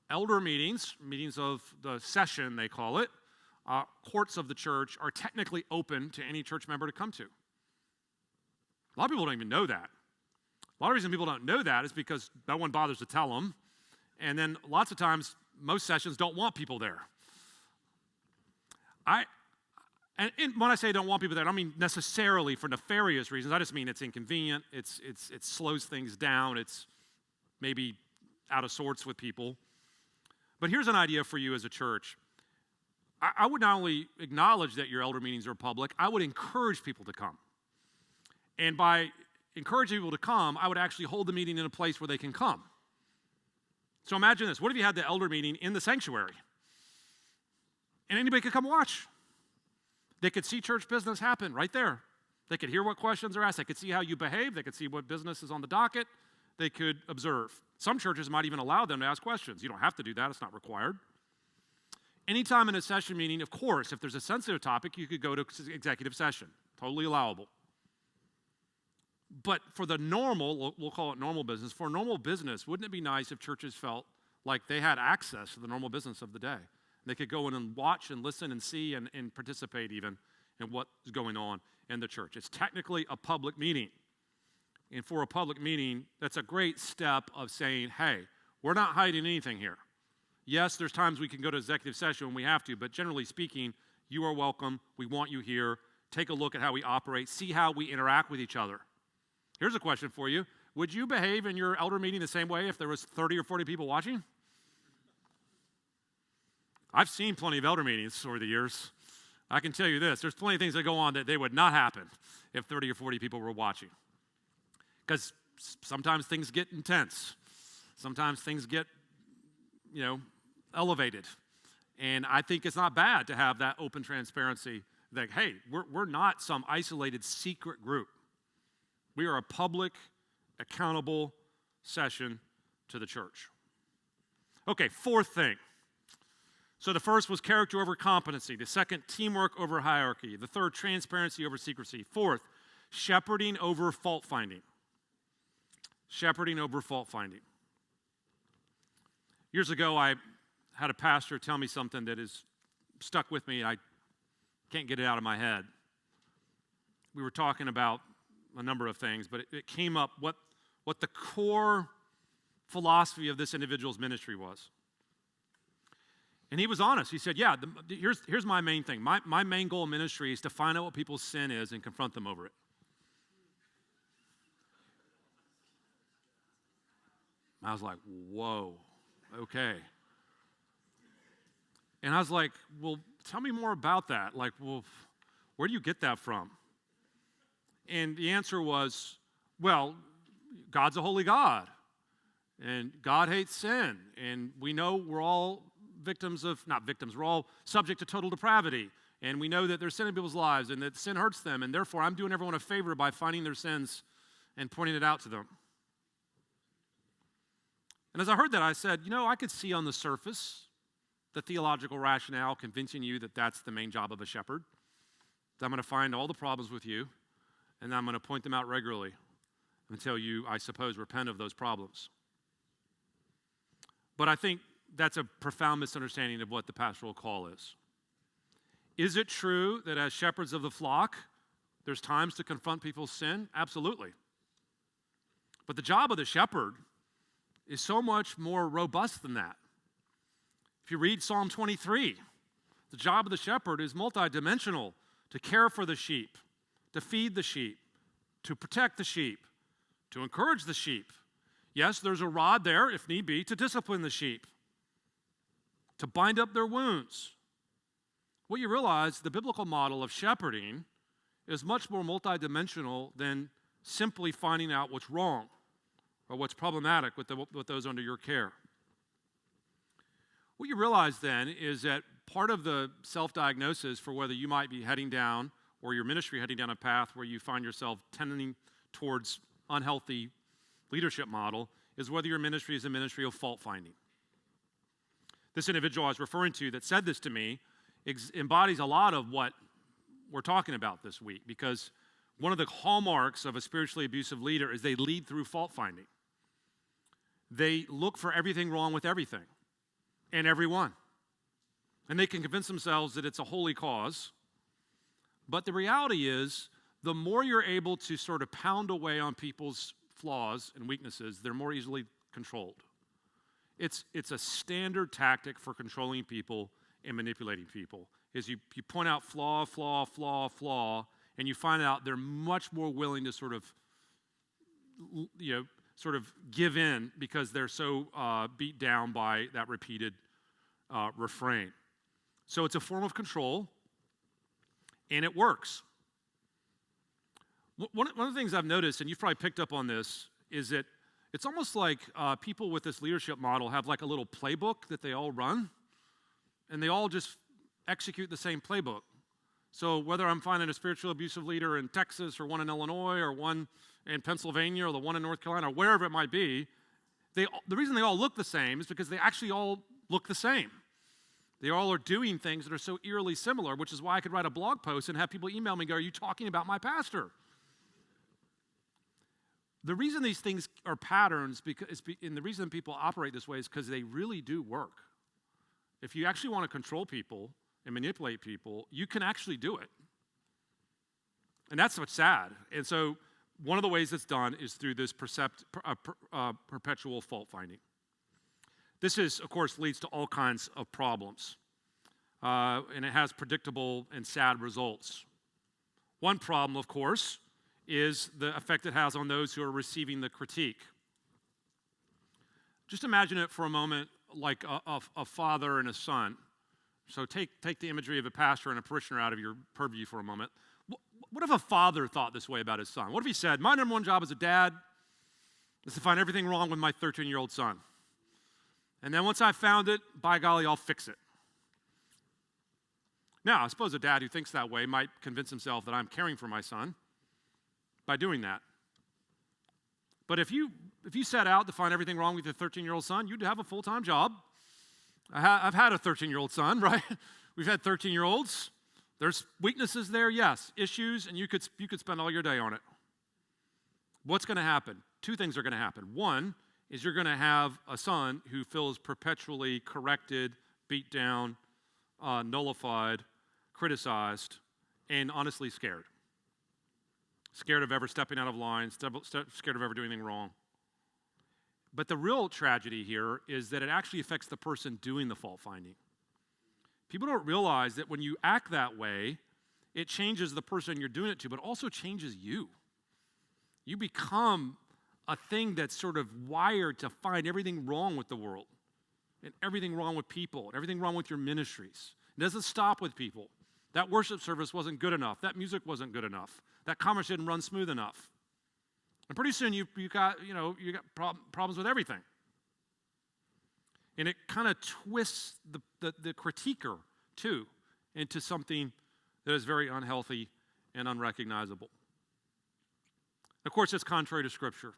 elder meetings of the session, they call it, courts of the church, are technically open to any church member to come to. A lot of people don't even know that. A lot of reason people don't know that is because no one bothers to tell them. And then lots of times, most sessions don't want people there. And when I say don't want people there, I don't mean necessarily for nefarious reasons. I just mean it's inconvenient, it slows things down, it's maybe out of sorts with people. But here's an idea for you as a church. I would not only acknowledge that your elder meetings are public, I would encourage people to come. And by encouraging people to come, I would actually hold the meeting in a place where they can come. So imagine this. What if you had the elder meeting in the sanctuary? And anybody could come watch. They could see church business happen right there. They could hear what questions are asked. They could see how you behave. They could see what business is on the docket. They could observe. Some churches might even allow them to ask questions. You don't have to do that. It's not required. Anytime in a session meeting, of course, if there's a sensitive topic, you could go to executive session. Totally allowable. But for the normal, we'll call it normal business, for normal business, wouldn't it be nice if churches felt like they had access to the normal business of the day? They could go in and watch and listen and see and participate even in what's going on in the church. It's technically a public meeting. And for a public meeting, that's a great step of saying, hey, we're not hiding anything here. Yes, there's times we can go to executive session when we have to, but generally speaking, you are welcome. We want you here. Take a look at how we operate. See how we interact with each other. Here's a question for you. Would you behave in your elder meeting the same way if there was 30 or 40 people watching? I've seen plenty of elder meetings over the years. I can tell you this. There's plenty of things that go on that they would not happen if 30 or 40 people were watching. Because sometimes things get intense. Sometimes things get, elevated. And I think it's not bad to have that open transparency that, hey, we're not some isolated secret group. We are a public, accountable session to the church. Okay, fourth thing. So the first was character over competency. The second, teamwork over hierarchy. The third, transparency over secrecy. Fourth, shepherding over fault finding. Shepherding over fault finding. Years ago, I had a pastor tell me something that has stuck with me. I can't get it out of my head. We were talking about a number of things, but it came up what the core philosophy of this individual's ministry was. And he was honest. He said, here's my main thing. My main goal in ministry is to find out what people's sin is and confront them over it. I was like, whoa, okay. And I was like, well, tell me more about that. Like, well, where do you get that from? And the answer was, well, God's a holy God, and God hates sin, and we know we're all we're all subject to total depravity, and we know that there's sin in people's lives, and that sin hurts them, and therefore I'm doing everyone a favor by finding their sins and pointing it out to them. And as I heard that, I said, I could see on the surface the theological rationale convincing you that that's the main job of a shepherd, that I'm going to find all the problems with you, and I'm going to point them out regularly until you, I suppose, repent of those problems. But I think that's a profound misunderstanding of what the pastoral call is. Is it true that as shepherds of the flock, there's times to confront people's sin? Absolutely. But the job of the shepherd is so much more robust than that. If you read Psalm 23, the job of the shepherd is multidimensional: to care for the sheep, to feed the sheep, to protect the sheep, to encourage the sheep. Yes, there's a rod there, if need be, to discipline the sheep, to bind up their wounds. What you realize, the biblical model of shepherding is much more multidimensional than simply finding out what's wrong or what's problematic with those under your care. What you realize then is that part of the self-diagnosis for whether you might be heading down or your ministry heading down a path where you find yourself tending towards unhealthy leadership model is whether your ministry is a ministry of fault-finding. This individual I was referring to that said this to me embodies a lot of what we're talking about this week, because one of the hallmarks of a spiritually abusive leader is they lead through fault-finding. They look for everything wrong with everything and everyone. And they can convince themselves that it's a holy cause. But the reality is, the more you're able to sort of pound away on people's flaws and weaknesses, they're more easily controlled. It's a standard tactic for controlling people and manipulating people, is you point out flaw, and you find out they're much more willing to sort of give in because they're so beat down by that repeated refrain. So it's a form of control, and it works. One of the things I've noticed, and you've probably picked up on this, is that it's almost like people with this leadership model have like a little playbook that they all run, and they all just execute the same playbook. So whether I'm finding a spiritual abusive leader in Texas or one in Illinois or one in Pennsylvania or the one in North Carolina or wherever it might be, the reason they all look the same is because they actually all look the same. They all are doing things that are so eerily similar, which is why I could write a blog post and have people email me and go, "Are you talking about my pastor?" The reason these things are patterns, and the reason people operate this way is because they really do work. If you actually want to control people and manipulate people, you can actually do it. And that's what's sad. And so one of the ways it's done is through this perpetual fault finding. This of course, leads to all kinds of problems. And it has predictable and sad results. One problem, of course, is the effect it has on those who are receiving the critique. Just imagine it for a moment like a father and a son. So take the imagery of a pastor and a parishioner out of your purview for a moment. What if a father thought this way about his son? What if he said, "My number one job as a dad is to find everything wrong with my 13-year-old son. And then once I've found it, by golly, I'll fix it." Now, I suppose a dad who thinks that way might convince himself that I'm caring for my son by doing that. But if you set out to find everything wrong with your 13-year-old son, you'd have a full-time job. I've had a 13-year-old son, right? We've had 13-year-olds. There's weaknesses there, yes. Issues, and you could spend all your day on it. What's going to happen? Two things are going to happen. One is you're going to have a son who feels perpetually corrected, beat down, nullified, criticized, and honestly scared. Scared of ever stepping out of line, scared of ever doing anything wrong. But the real tragedy here is that it actually affects the person doing the fault finding. People don't realize that when you act that way, it changes the person you're doing it to, but also changes you. You become a thing that's sort of wired to find everything wrong with the world, and everything wrong with people, and everything wrong with your ministries. It doesn't stop with people. That worship service wasn't good enough. That music wasn't good enough. That commerce didn't run smooth enough. And pretty soon you got problems with everything. And it kind of twists the critiquer too into something that is very unhealthy and unrecognizable. Of course, it's contrary to Scripture.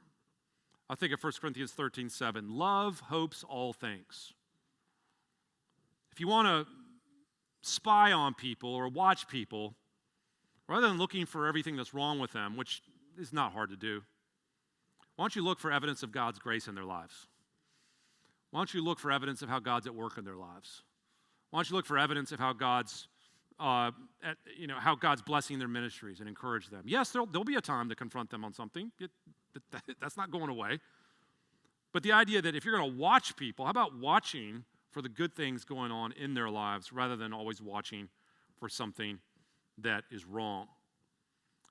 I think of 1 Corinthians 13:7. Love hopes all things. If you want to spy on people or watch people, rather than looking for everything that's wrong with them, which is not hard to do, why don't you look for evidence of God's grace in their lives? Why don't you look for evidence of how God's at work in their lives? Why don't you look for evidence of how God's blessing their ministries and encourage them? Yes, there'll be a time to confront them on something. That's not going away. But the idea that if you're going to watch people, how about watching for the good things going on in their lives rather than always watching for something that is wrong?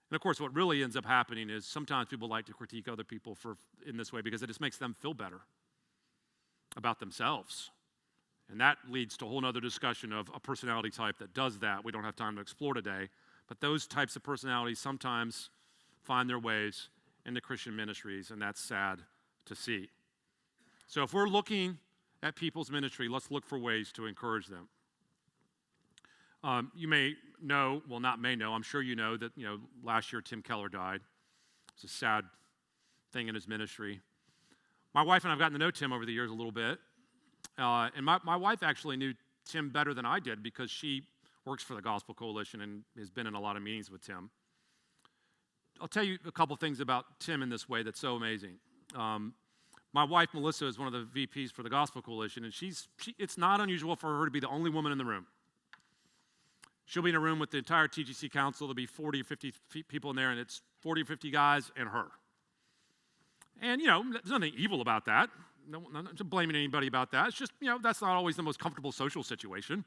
And of course, what really ends up happening is sometimes people like to critique other people in this way because it just makes them feel better about themselves. And that leads to a whole other discussion of a personality type that does that. We don't have time to explore today. But those types of personalities sometimes find their ways into Christian ministries, and that's sad to see. So if we're looking at people's ministry, let's look for ways to encourage them. You may know, well, not may know, I'm sure you know that, last year Tim Keller died. It's a sad thing in his ministry. My wife and I have gotten to know Tim over the years a little bit. And my wife actually knew Tim better than I did because she works for the Gospel Coalition and has been in a lot of meetings with Tim. I'll tell you a couple things about Tim in this way that's so amazing. My wife, Melissa, is one of the VPs for the Gospel Coalition, and it's not unusual for her to be the only woman in the room. She'll be in a room with the entire TGC Council. There'll be 40 or 50 people in there, and it's 40 or 50 guys and her. And, there's nothing evil about that. I'm not blaming anybody about that. It's just, that's not always the most comfortable social situation.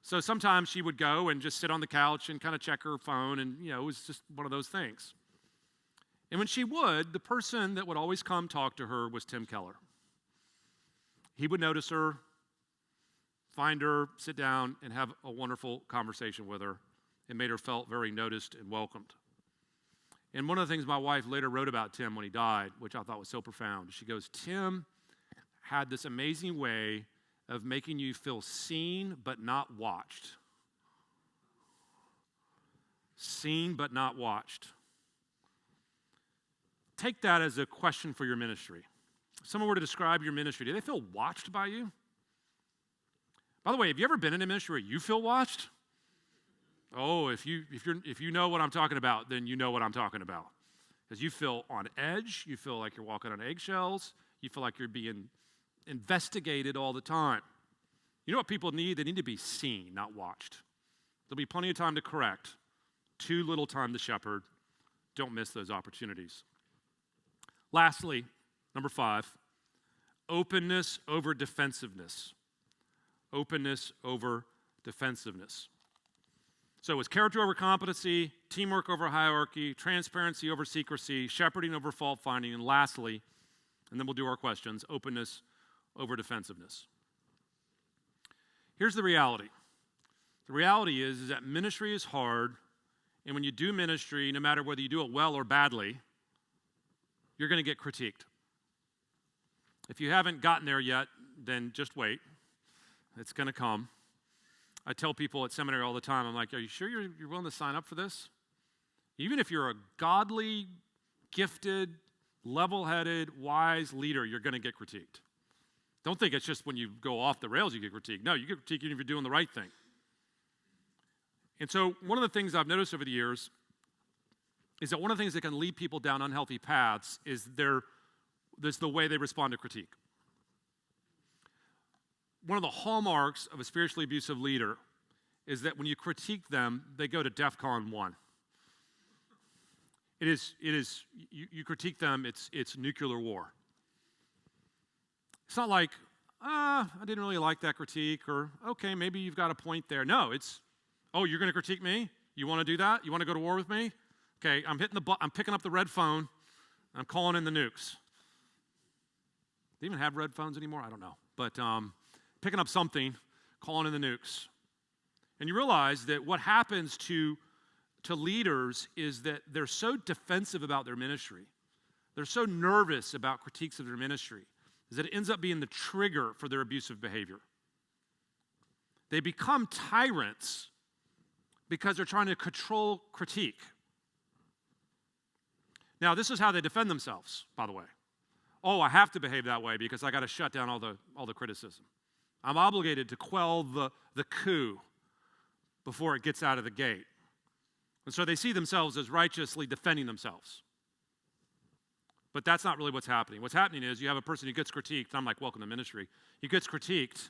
So sometimes she would go and just sit on the couch and kind of check her phone, and, it was just one of those things. And when she would, the person that would always come talk to her was Tim Keller. He would notice her, find her, sit down, and have a wonderful conversation with her. It made her feel very noticed and welcomed. And one of the things my wife later wrote about Tim when he died, which I thought was so profound, she goes, Tim had this amazing way of making you feel seen but not watched. Seen but not watched. Take that as a question for your ministry. If someone were to describe your ministry, do they feel watched by you? By the way, have you ever been in a ministry where you feel watched? Oh, if you know what I'm talking about, then you know what I'm talking about. Because you feel on edge, you feel like you're walking on eggshells, you feel like you're being investigated all the time. You know what people need? They need to be seen, not watched. There'll be plenty of time to correct. Too little time to shepherd. Don't miss those opportunities. Lastly, number 5, openness over defensiveness. Openness over defensiveness. So it's character over competency, teamwork over hierarchy, transparency over secrecy, shepherding over fault finding, and lastly, and then we'll do our questions, openness over defensiveness. Here's the reality. The reality is that ministry is hard, and when you do ministry, no matter whether you do it well or badly, you're going to get critiqued. If you haven't gotten there yet, then just wait. It's going to come. I tell people at seminary all the time, I'm like, are you sure you're willing to sign up for this? Even if you're a godly, gifted, level-headed, wise leader, you're going to get critiqued. Don't think it's just when you go off the rails you get critiqued. No, you get critiqued even if you're doing the right thing. And so one of the things I've noticed over the years is that one of the things that can lead people down unhealthy paths is there's the way they respond to critique. One of the hallmarks of a spiritually abusive leader is that when you critique them, they go to DEFCON 1. You critique them, it's nuclear war. It's not like, I didn't really like that critique, or, okay, maybe you've got a point there. No, it's, you're going to critique me? You want to do that? You want to go to war with me? Okay, I'm picking up the red phone, I'm calling in the nukes. Do they even have red phones anymore? I don't know. But picking up something, calling in the nukes. And you realize that what happens to leaders is that they're so defensive about their ministry. They're so nervous about critiques of their ministry is that it ends up being the trigger for their abusive behavior. They become tyrants because they're trying to control critique. Now, this is how they defend themselves, by the way. I have to behave that way because I got to shut down all the criticism. I'm obligated to quell the coup before it gets out of the gate. And so they see themselves as righteously defending themselves. But that's not really what's happening. What's happening is you have a person who gets critiqued. I'm like, welcome to ministry. He gets critiqued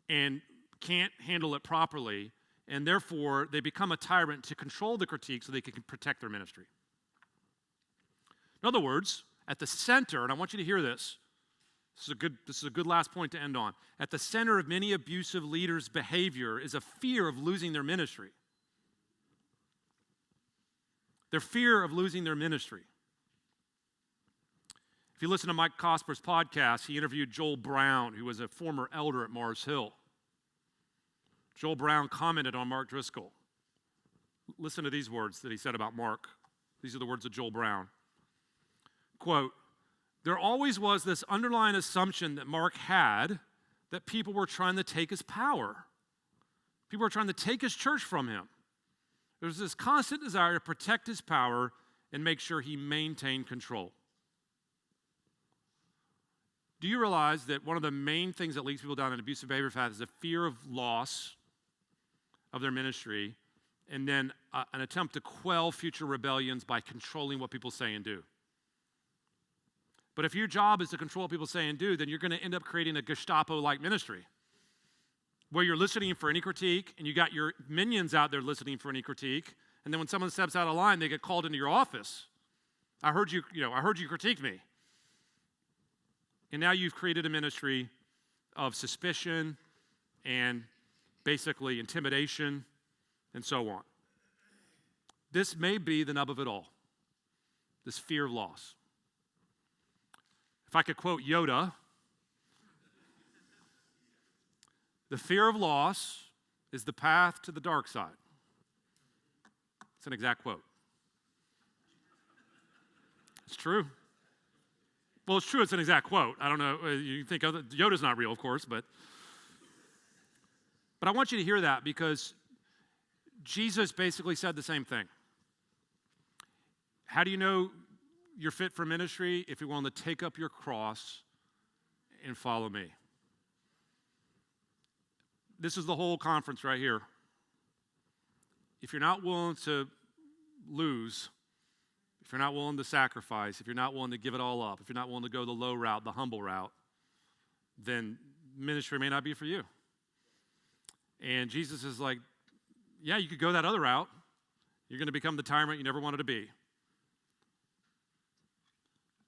and can't handle it properly, and therefore they become a tyrant to control the critique so they can protect their ministry. In other words, at the center, and I want you to hear this, this is a good last point to end on. At the center of many abusive leaders' behavior is a fear of losing their ministry. Their fear of losing their ministry. If you listen to Mike Cosper's podcast, he interviewed Joel Brown, who was a former elder at Mars Hill. Joel Brown commented on Mark Driscoll. Listen to these words that he said about Mark. These are the words of Joel Brown. Quote, there always was this underlying assumption that Mark had that people were trying to take his power. People were trying to take his church from him. There was this constant desire to protect his power and make sure he maintained control. Do you realize that one of the main things that leads people down an abusive behavior path is a fear of loss of their ministry, and then an attempt to quell future rebellions by controlling what people say and do? But if your job is to control what people say and do, then you're going to end up creating a Gestapo-like ministry where you're listening for any critique, and you got your minions out there listening for any critique, and then when someone steps out of line, they get called into your office. I heard you critique me. And now you've created a ministry of suspicion and basically intimidation and so on. This may be the nub of it all, this fear of loss. If I could quote Yoda, the fear of loss is the path to the dark side. It's an exact quote. It's true. Well, it's true, it's an exact quote. I don't know, you think Yoda's not real, of course, but I want you to hear that because Jesus basically said the same thing. How do you know you're fit for ministry? If you're willing to take up your cross and follow me. This is the whole conference right here. If you're not willing to lose, if you're not willing to sacrifice, if you're not willing to give it all up, if you're not willing to go the low route, the humble route, then ministry may not be for you. And Jesus is like, yeah, you could go that other route. You're going to become the tyrant you never wanted to be.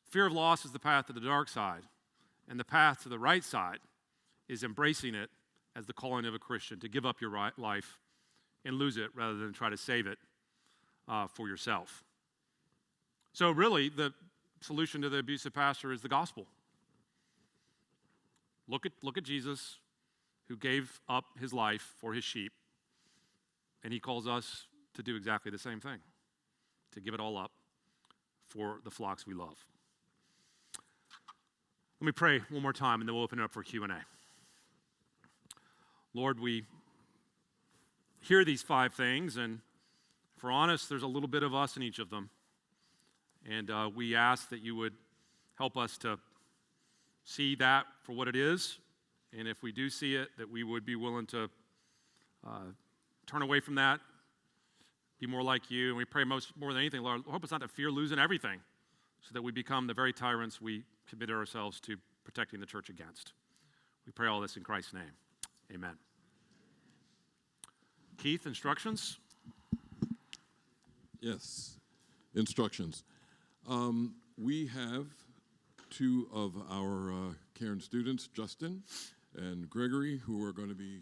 Fear of loss is the path to the dark side, and the path to the right side is embracing it as the calling of a Christian, to give up your life and lose it rather than try to save it for yourself. So really, the solution to the abusive pastor is the gospel. Look at Jesus, who gave up his life for his sheep, and he calls us to do exactly the same thing, to give it all up for the flocks we love. Let me pray one more time, and then we'll open it up for Q&A. Lord, we hear these 5 things, and if we're honest, there's a little bit of us in each of them. And we ask that you would help us to see that for what it is, and if we do see it, that we would be willing to turn away from that, be more like you. And we pray more than anything, Lord, help us not to fear losing everything, so that we become the very tyrants we committed ourselves to protecting the church against. We pray all this in Christ's name. Amen. Keith, instructions? Yes, instructions. We have 2 of our Cairn students, Justin and Gregory, who are going to be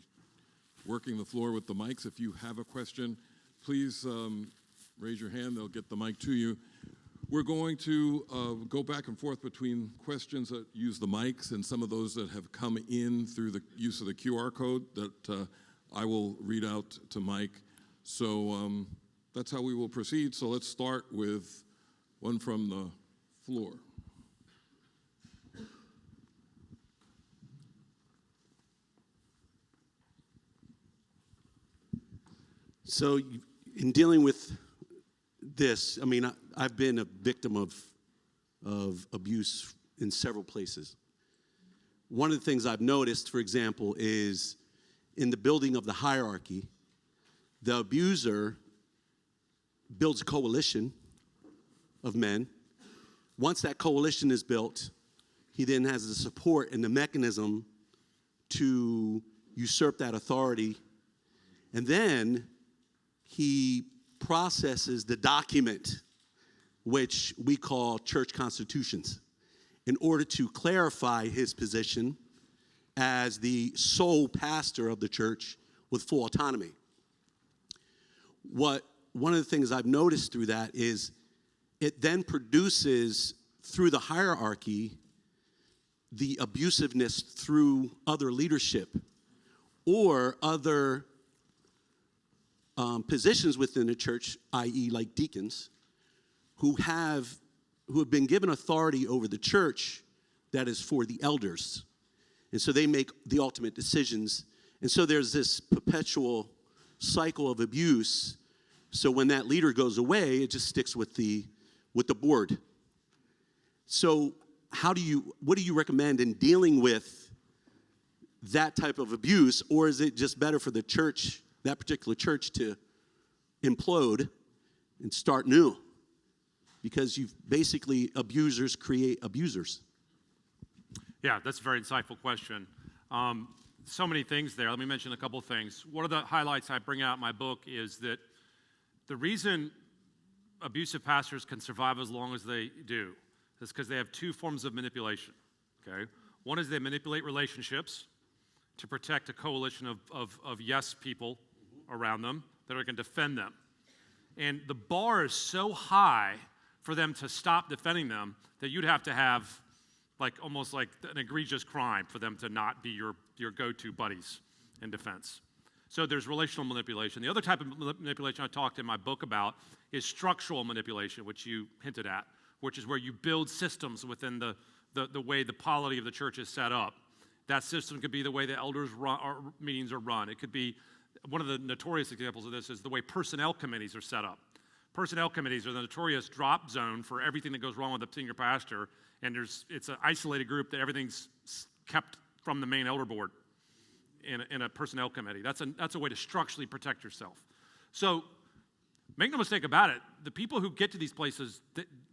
working the floor with the mics. If you have a question, please raise your hand. They'll get the mic to you. We're going to go back and forth between questions that use the mics and some of those that have come in through the use of the QR code that I will read out to Mike. So that's how we will proceed. So let's start with one from the floor. So in dealing with this, I mean, I've been a victim of abuse in several places. One of the things I've noticed, for example, is in the building of the hierarchy, the abuser builds a coalition of men. Once that coalition is built, he then has the support and the mechanism to usurp that authority. And then he processes the document, which we call church constitutions, in order to clarify his position as the sole pastor of the church with full autonomy. One of the things I've noticed through that is it then produces, through the hierarchy, the abusiveness through other leadership or other positions within the church, i.e. like deacons, who have been given authority over the church that is for the elders. And so they make the ultimate decisions. And so there's this perpetual cycle of abuse. So when that leader goes away, it just sticks with the board. So what do you recommend in dealing with that type of abuse? Or is it just better for the church, that particular church, to implode and start new? Because abusers create abusers. Yeah, that's a very insightful question. So many things there. Let me mention a couple of things. One of the highlights I bring out in my book is that the reason abusive pastors can survive as long as they do is because they have 2 forms of manipulation. Okay? One is they manipulate relationships to protect a coalition of yes people around them that are going to defend them. And the bar is so high for them to stop defending them that you'd have to have almost like an egregious crime for them to not be your go-to buddies in defense. So there's relational manipulation. The other type of manipulation I talked in my book about is structural manipulation, which you hinted at, which is where you build systems within the way the polity of the church is set up. That system could be the way the elders run, or meetings are run. It could be, one of the notorious examples of this is the way personnel committees are set up. Personnel committees are the notorious drop zone for everything that goes wrong with the senior pastor, and it's an isolated group that everything's kept from the main elder board in a personnel committee. That's a way to structurally protect yourself. So make no mistake about it, the people who get to these places,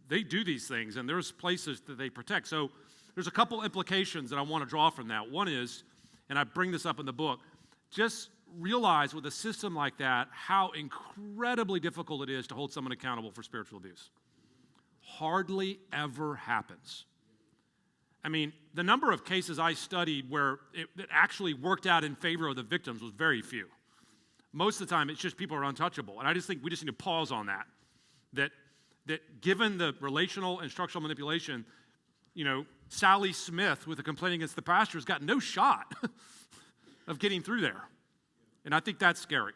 they do these things, and there's places that they protect. So there's a couple implications that I want to draw from that. One is, and I bring this up in the book, just realize with a system like that how incredibly difficult it is to hold someone accountable for spiritual abuse. Hardly ever happens. I mean, the number of cases I studied where it actually worked out in favor of the victims was very few. Most of the time, it's just people are untouchable. And I just think we just need to pause on that. That given the relational and structural manipulation, Sally Smith with a complaint against the pastor has got no shot of getting through there. And I think that's scary.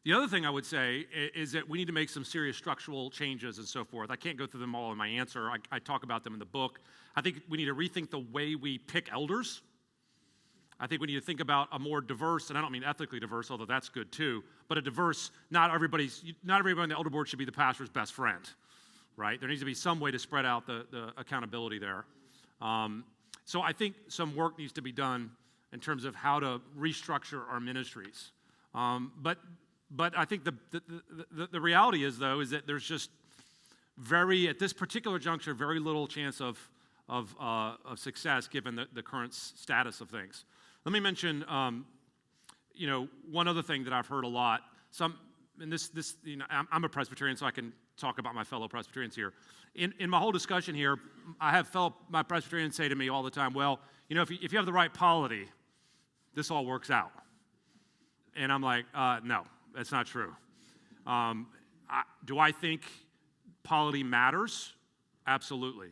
The other thing I would say is that we need to make some serious structural changes and so forth. I can't go through them all in my answer. I talk about them in the book. I think we need to rethink the way we pick elders. I think we need to think about a more diverse, and I don't mean ethically diverse, although that's good too, but a diverse, not everybody on the elder board should be the pastor's best friend, right? There needs to be some way to spread out the accountability there. So I think some work needs to be done in terms of how to restructure our ministries. But I think the reality is, though, is that there's just at this particular juncture, very little chance of success given the current status of things. Let me mention, one other thing that I've heard a lot. I'm a Presbyterian, so I can talk about my fellow Presbyterians here. In my whole discussion here, I have my Presbyterians say to me all the time, well, if you have the right polity, this all works out. And I'm like, no, that's not true. Do I think polity matters? Absolutely.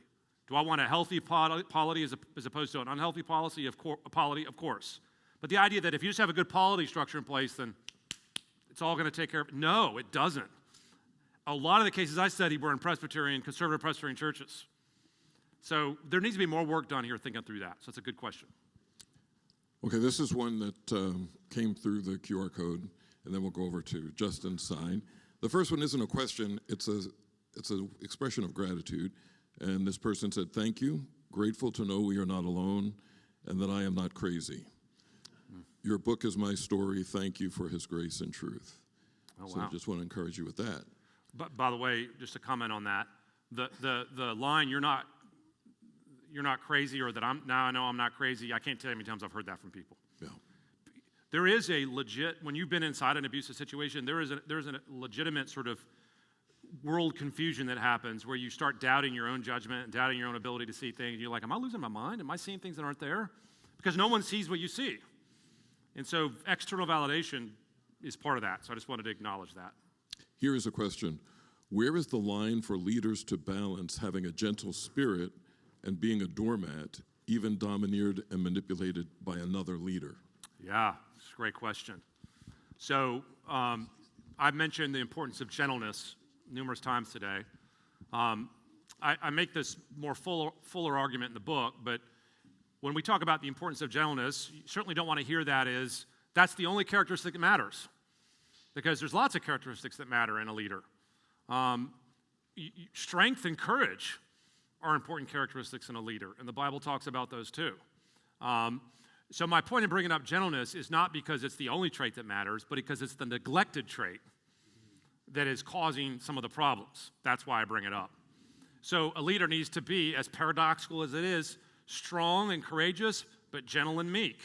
Do I want a healthy polity as opposed to an unhealthy polity? Polity, of course. But the idea that if you just have a good polity structure in place, then it's all going to take care of it. No, it doesn't. A lot of the cases I studied were in conservative Presbyterian churches. So there needs to be more work done here thinking through that. So it's a good question. Okay, this is one that came through the QR code, and then we'll go over to Justin's side. The first one isn't a question, it's an expression of gratitude. And this person said, thank you, grateful to know we are not alone and that I am not crazy. Your book is my story. Thank you for his grace and truth. Oh, so wow. I just want to encourage you with that. But by the way, just to comment on that, the line, you're not crazy, or that now I know I'm not crazy, I can't tell you how many times I've heard that from people. Yeah. There is a legit, when you've been inside an abusive situation, there's a legitimate sort of world confusion that happens where you start doubting your own judgment and doubting your own ability to see things. You're like, am I losing my mind? Am I seeing things that aren't there? Because no one sees what you see. And so external validation is part of that. So I just wanted to acknowledge that. Here is a question. Where is the line for leaders to balance having a gentle spirit and being a doormat, even domineered and manipulated by another leader? Yeah, it's a great question. So I've mentioned the importance of gentleness numerous times today. I make this more fuller argument in the book, but when we talk about the importance of gentleness, you certainly don't want to hear that as that's the only characteristic that matters, because there's lots of characteristics that matter in a leader. Strength and courage are important characteristics in a leader, and the Bible talks about those too. So my point in bringing up gentleness is not because it's the only trait that matters, but because it's the neglected trait that is causing some of the problems. That's why I bring it up. So a leader needs to be, as paradoxical as it is, strong and courageous, but gentle and meek,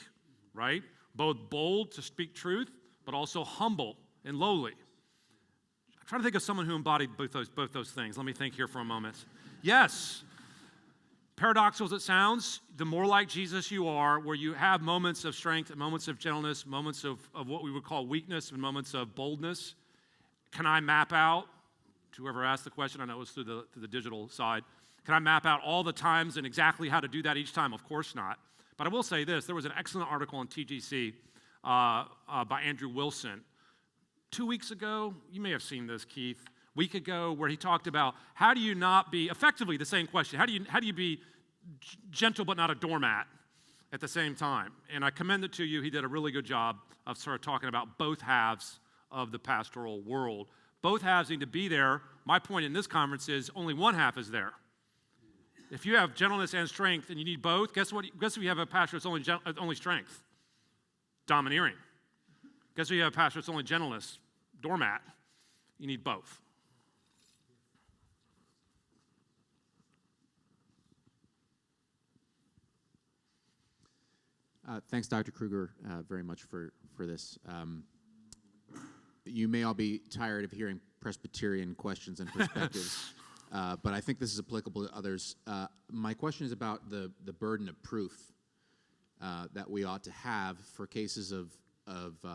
right? Both bold to speak truth, but also humble and lowly. I'm trying to think of someone who embodied both those things. Let me think here for a moment. Yes. paradoxical as it sounds, the more like Jesus you are, where you have moments of strength, moments of gentleness, moments of what we would call weakness, and moments of boldness, can I map out, to whoever asked the question, I know it was through the digital side, can I map out all the times and exactly how to do that each time? Of course not. But I will say this, there was an excellent article on TGC by Andrew Wilson 2 weeks ago. You may have seen this, Keith. Week ago, where he talked about how do you not be, effectively the same question, how do you be gentle but not a doormat at the same time? And I commend it to you. He did a really good job of sort of talking about both halves of the pastoral world. Both halves need to be there. My point in this conference is only one half is there. If you have gentleness and strength and you need both, guess what? Guess if you have a pastor that's only strength? Domineering. Guess if you have a pastor that's only gentleness? Doormat. You need both. Thanks, Dr. Kruger, very much for this. You may all be tired of hearing Presbyterian questions and perspectives, but I think this is applicable to others. My question is about the burden of proof that we ought to have for cases of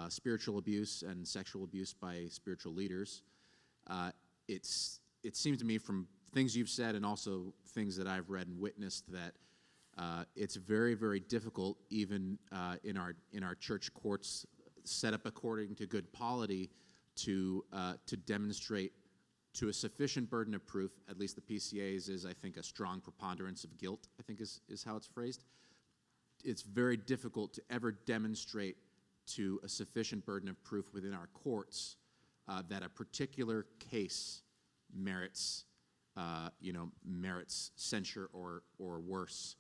spiritual abuse and sexual abuse by spiritual leaders. It seems to me from things you've said and also things that I've read and witnessed that it's very, very difficult, even in our church courts set up according to good polity, to demonstrate to a sufficient burden of proof. At least the PCA's is, I think, a strong preponderance of guilt, I think is how it's phrased. It's very difficult to ever demonstrate to a sufficient burden of proof within our courts that a particular case merits censure or worse.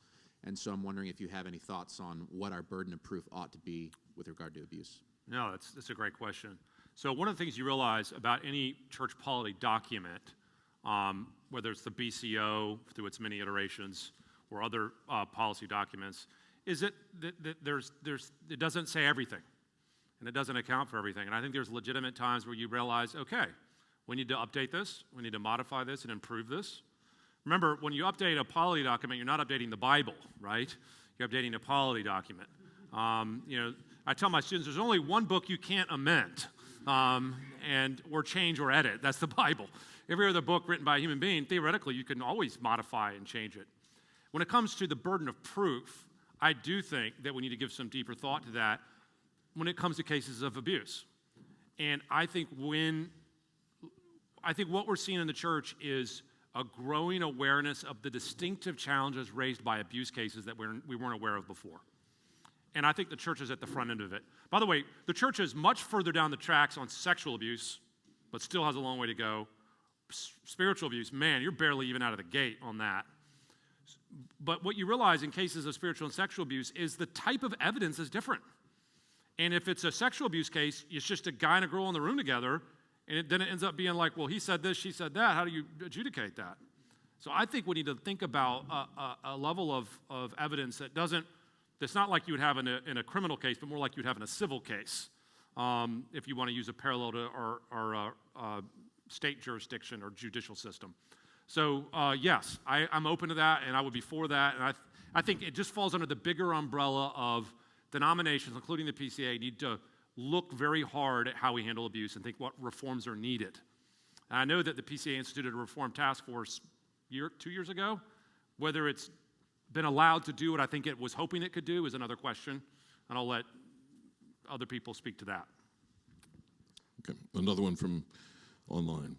And so I'm wondering if you have any thoughts on what our burden of proof ought to be with regard to abuse. No, that's a great question. So one of the things you realize about any church polity document, whether it's the BCO through its many iterations or other policy documents, is that it doesn't say everything, and it doesn't account for everything. And I think there's legitimate times where you realize, okay, we need to update this, we need to modify this and improve this. Remember, when you update a polity document, you're not updating the Bible, right? You're updating a polity document. I tell my students, there's only one book you can't amend or change or edit. That's the Bible. Every other book written by a human being, theoretically, you can always modify and change it. When it comes to the burden of proof, I do think that we need to give some deeper thought to that when it comes to cases of abuse. And I think what we're seeing in the church is a growing awareness of the distinctive challenges raised by abuse cases that we weren't aware of before. And I think the church is at the front end of it. By the way, the church is much further down the tracks on sexual abuse, but still has a long way to go. Spiritual abuse, man, you're barely even out of the gate on that. But what you realize in cases of spiritual and sexual abuse is the type of evidence is different. And if it's a sexual abuse case, it's just a guy and a girl in the room together, and then it ends up being like, well, he said this, she said that. How do you adjudicate that? So I think we need to think about a level of evidence that's not like you would have in a criminal case, but more like you would have in a civil case, if you want to use a parallel to our state jurisdiction or judicial system. So yes, I'm open to that, and I would be for that. And I think it just falls under the bigger umbrella of denominations, including the PCA, need to look very hard at how we handle abuse and think what reforms are needed. And I know that the PCA instituted a reform task force 2 years ago. Whether it's been allowed to do what I think it was hoping it could do is another question, and I'll let other people speak to that. Okay, another one from online.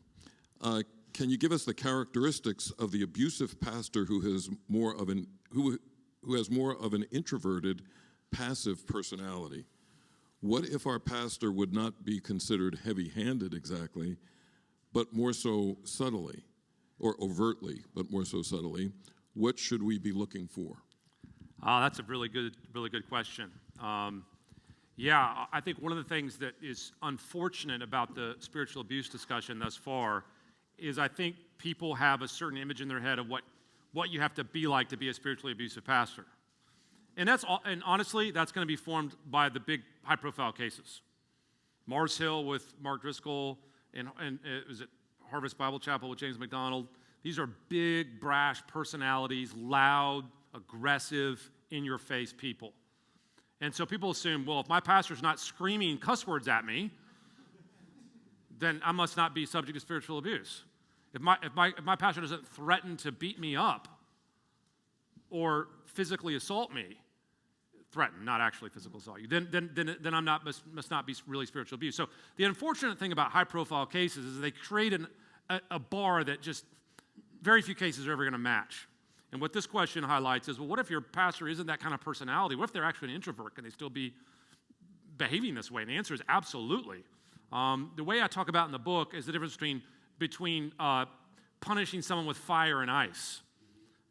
Can you give us the characteristics of the abusive pastor who has more of an introverted, passive personality? What if our pastor would not be considered heavy-handed exactly, but more so subtly, or overtly, but more so subtly? What should we be looking for? That's a really good question. I think one of the things that is unfortunate about the spiritual abuse discussion thus far is I think people have a certain image in their head of what you have to be like to be a spiritually abusive pastor. And honestly, that's going to be formed by the big high-profile cases. Mars Hill with Mark Driscoll, and was it Harvest Bible Chapel with James McDonald? These are big, brash personalities, loud, aggressive, in-your-face people. And so people assume, well, if my pastor's not screaming cuss words at me, then I must not be subject to spiritual abuse. If my pastor doesn't threaten to beat me up or physically assault me, threaten, not actually physical assault you, then I'm not must not be really spiritual abuse. So the unfortunate thing about high-profile cases is they create a bar that just very few cases are ever going to match. And what this question highlights is, well, what if your pastor isn't that kind of personality? What if they're actually an introvert? Can they still be behaving this way? And the answer is absolutely. The way I talk about in the book is the difference between punishing someone with fire and ice.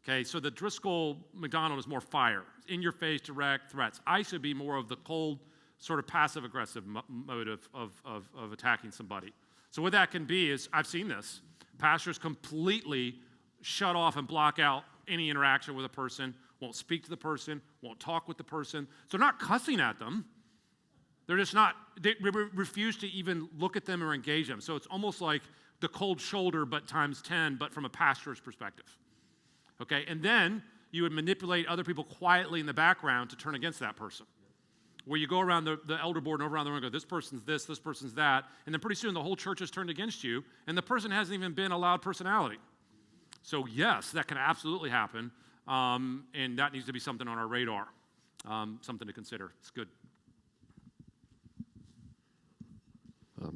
Okay, so the Driscoll-McDonald is more fire, in-your-face, direct threats. Ice would be more of the cold, sort of passive-aggressive mode of attacking somebody. So what that can be is, I've seen this, pastors completely shut off and block out any interaction with a person, won't speak to the person, won't talk with the person. So they're not cussing at them. They're just not, they refuse to even look at them or engage them. So it's almost like the cold shoulder, but times 10, but from a pastor's perspective. Okay, and then you would manipulate other people quietly in the background to turn against that person. Where you go around the elder board and over around the room and go, this person's this person's that, and then pretty soon the whole church is turned against you, and the person hasn't even been a loud personality. So yes, that can absolutely happen, and that needs to be something on our radar, something to consider. It's good.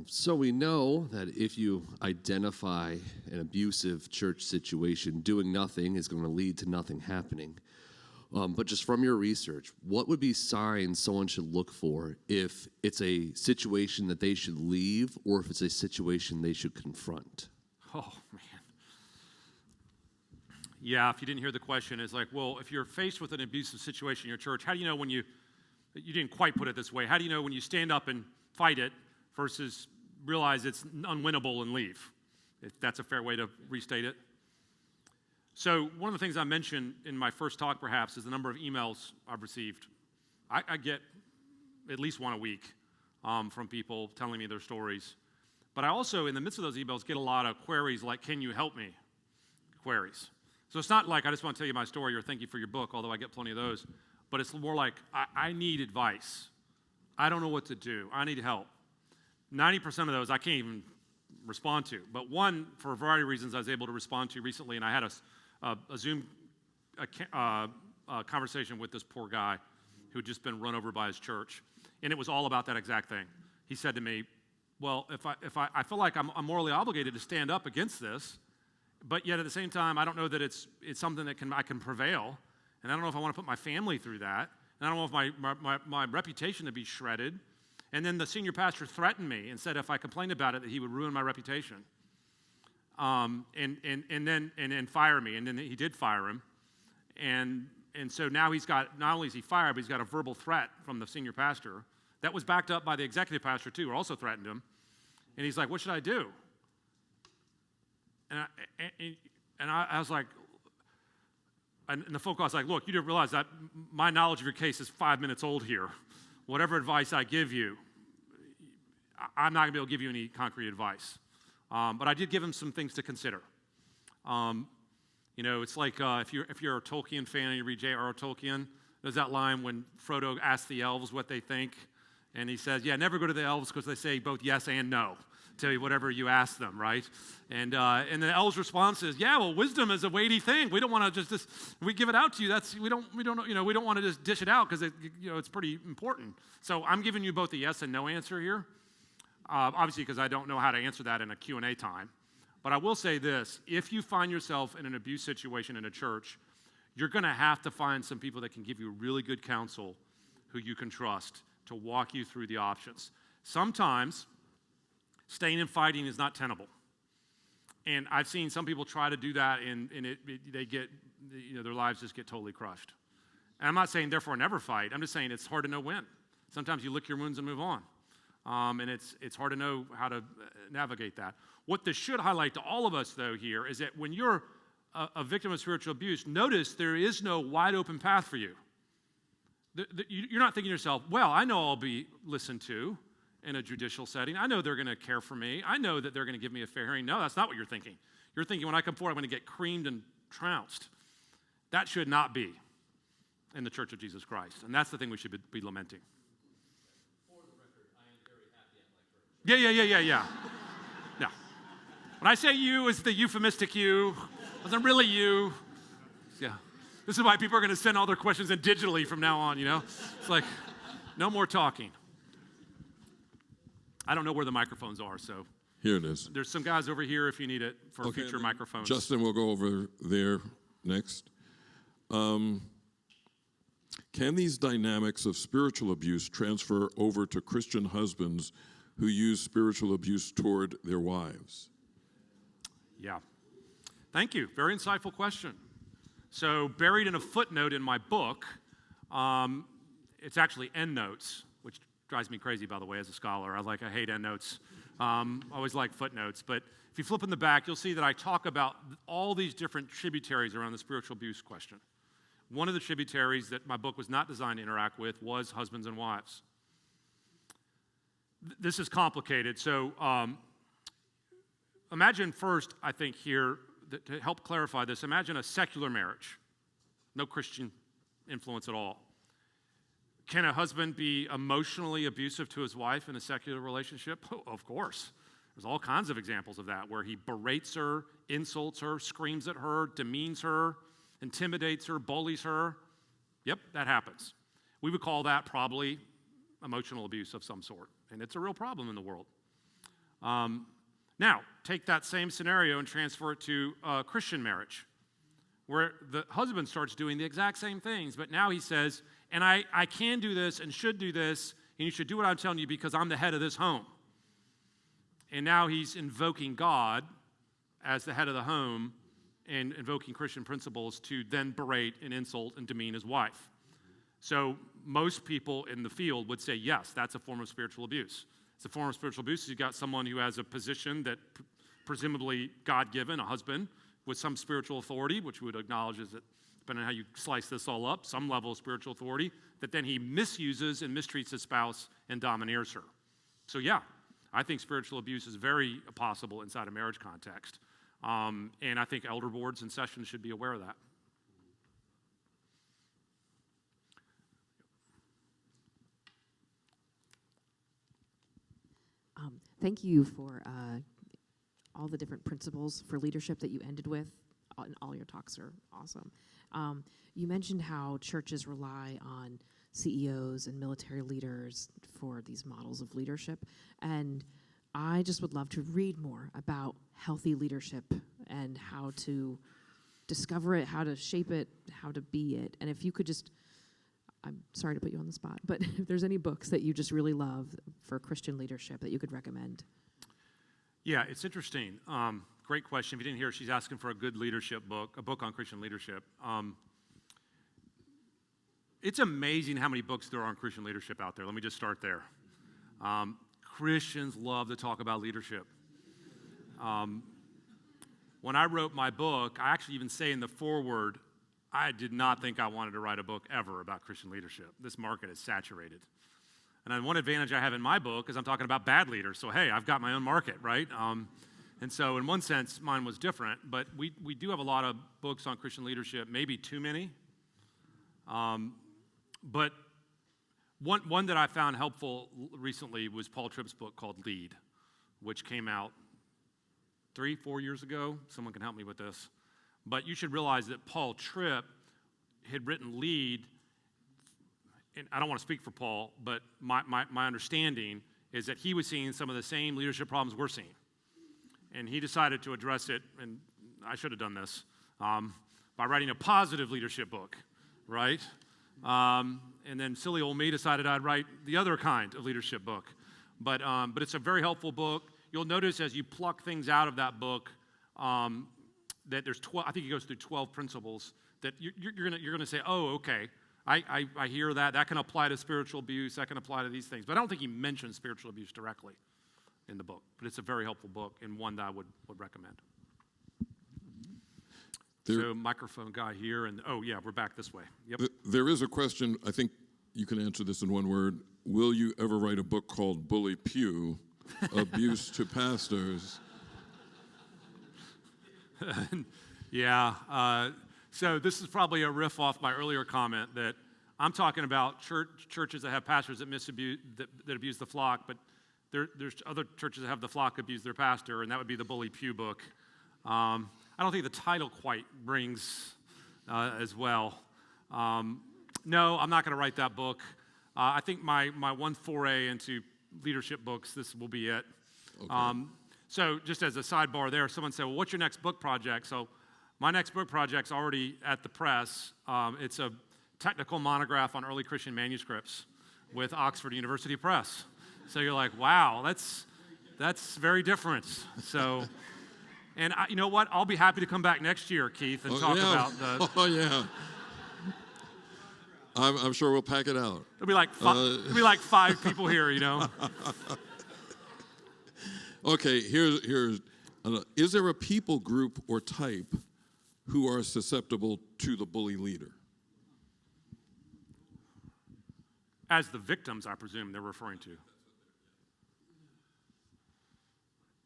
So we know that if you identify an abusive church situation, doing nothing is going to lead to nothing happening. But just from your research, what would be signs someone should look for if it's a situation that they should leave or if it's a situation they should confront? Oh, man. Yeah, if you didn't hear the question, it's like, well, if you're faced with an abusive situation in your church, how do you know when you didn't quite put it this way, how do you know when you stand up and fight it versus realize it's unwinnable and leave? If that's a fair way to restate it. So one of the things I mentioned in my first talk, perhaps, is the number of emails I've received. I get at least one a week from people telling me their stories. But I also, in the midst of those emails, get a lot of queries like, can you help me? Queries. So it's not like I just want to tell you my story or thank you for your book, although I get plenty of those. But it's more like, I need advice. I don't know what to do. I need help. 90% of those I can't even respond to. But one, for a variety of reasons, I was able to respond to recently, and I had a Zoom conversation with this poor guy who had just been run over by his church, and it was all about that exact thing. He said to me, well, if I feel like I'm morally obligated to stand up against this, but yet at the same time, I don't know that it's something that I can prevail, and I don't know if I want to put my family through that, and I don't know if my reputation to be shredded. And then the senior pastor threatened me and said if I complained about it that he would ruin my reputation, and then fire me. And then he did fire him, and so now he's got, not only is he fired, but he's got a verbal threat from the senior pastor that was backed up by the executive pastor too, who also threatened him. And he's like, "What should I do?" And I was like, and the phone call, I was like, "Look, you didn't realize that my knowledge of your case is 5 minutes old here. Whatever advice I give you, I'm not going to be able to give you any concrete advice." But I did give him some things to consider. It's like if you're a Tolkien fan and you read J.R.R. Tolkien, there's that line when Frodo asks the elves what they think, and he says, "Yeah, never go to the elves because they say both yes and no to whatever you ask them, right?" And the elves' response is, "Yeah, well, wisdom is a weighty thing. We don't want to just we give it out to you. We don't want to just dish it out because it's pretty important. So I'm giving you both a yes and no answer here, obviously because I don't know how to answer that in a Q&A time. But I will say this: if you find yourself in an abuse situation in a church, you're going to have to find some people that can give you really good counsel, who you can trust to walk you through the options. Sometimes staying and fighting is not tenable. And I've seen some people try to do that, and they get, their lives just get totally crushed. And I'm not saying therefore never fight. I'm just saying it's hard to know when. Sometimes you lick your wounds and move on. And it's hard to know how to navigate that. What this should highlight to all of us, though, here is that when you're a victim of spiritual abuse, notice there is no wide open path for you. You're not thinking to yourself, well, I know I'll be listened to in a judicial setting. I know they're going to care for me. I know that they're going to give me a fair hearing. No, that's not what you're thinking. You're thinking, when I come forward, I'm going to get creamed and trounced. That should not be in the Church of Jesus Christ. And that's the thing we should be lamenting. For the record, I am very happy at my church. Yeah. No. When I say you, it's the euphemistic you. It wasn't really you. Yeah. This is why people are going to send all their questions in digitally from now on, It's like, no more talking. I don't know where the microphones are, so. Here it is. There's some guys over here if you need it for future microphones. Justin will go over there next. Can these dynamics of spiritual abuse transfer over to Christian husbands who use spiritual abuse toward their wives? Yeah. Thank you. Very insightful question. So buried in a footnote in my book, it's actually endnotes, which drives me crazy, by the way, as a scholar. I hate endnotes. I always like footnotes. But if you flip in the back, you'll see that I talk about all these different tributaries around the spiritual abuse question. One of the tributaries that my book was not designed to interact with was husbands and wives. This is complicated. So imagine first, I think here, to help clarify this, imagine a secular marriage. No Christian influence at all. Can a husband be emotionally abusive to his wife in a secular relationship? Oh, of course. There's all kinds of examples of that, where he berates her, insults her, screams at her, demeans her, intimidates her, bullies her. Yep, that happens. We would call that probably emotional abuse of some sort, and it's a real problem in the world. Now, take that same scenario and transfer it to a Christian marriage, where the husband starts doing the exact same things, but now he says, and I can do this and should do this, and you should do what I'm telling you because I'm the head of this home. And now he's invoking God as the head of the home and invoking Christian principles to then berate and insult and demean his wife. So most people in the field would say, yes, that's a form of spiritual abuse. It's a form of spiritual abuse. You've got someone who has a position that presumably God-given, a husband, with some spiritual authority, which we would acknowledge is that, depending on how you slice this all up, some level of spiritual authority, that then he misuses and mistreats his spouse and domineers her. So yeah, I think spiritual abuse is very possible inside a marriage context. And I think elder boards and sessions should be aware of that. Thank you for all the different principles for leadership that you ended with, and all your talks are awesome. You mentioned how churches rely on CEOs and military leaders for these models of leadership, and I just would love to read more about healthy leadership and how to discover it, how to shape it, how to be it. And if you could just, I'm sorry to put you on the spot, but if there's any books that you just really love for Christian leadership that you could recommend. Yeah, it's interesting. Great question. If you didn't hear, she's asking for a good leadership book, a book on Christian leadership. It's amazing how many books there are on Christian leadership out there. Let me just start there. Christians love to talk about leadership. When I wrote my book, I actually even say in the foreword, I did not think I wanted to write a book ever about Christian leadership. This market is saturated. And then one advantage I have in my book is I'm talking about bad leaders. So, hey, I've got my own market, right? And so in one sense, mine was different. But we do have a lot of books on Christian leadership, maybe too many. But one that I found helpful recently was Paul Tripp's book called Lead, which came out 3-4 years ago. Someone can help me with this. But you should realize that Paul Tripp had written Lead, and I don't want to speak for Paul, but my understanding is that he was seeing some of the same leadership problems we're seeing. And he decided to address it, and I should have done this, by writing a positive leadership book, right? And then silly old me decided I'd write the other kind of leadership book. But it's a very helpful book. You'll notice as you pluck things out of that book that there's 12, I think he goes through 12 principles that you're gonna say, oh, okay, I hear that. That can apply to spiritual abuse. That can apply to these things. But I don't think he mentions spiritual abuse directly in the book. But it's a very helpful book and one that I would recommend. So microphone guy here, and oh yeah, we're back this way. Yep. There is a question, I think you can answer this in one word. Will you ever write a book called Bully Pew, Abuse to Pastors? Yeah. So this is probably a riff off my earlier comment that I'm talking about churches that have pastors that that abuse the flock, but there's other churches that have the flock abuse their pastor, and that would be the Bully Pew book. I don't think the title quite rings as well. No, I'm not going to write that book. I think my one foray into leadership books, this will be it. Okay. So just as a sidebar there, someone said, well, what's your next book project? So my next book project's already at the press. It's a technical monograph on early Christian manuscripts with Oxford University Press. So you're like, wow, that's very different. So, and you know what? I'll be happy to come back next year, Keith, and talk about the... Oh, yeah. I'm sure we'll pack it out. It'll be like five people here, you know. Okay, here's is there a people group or type who are susceptible to the bully leader? As the victims, I presume they're referring to.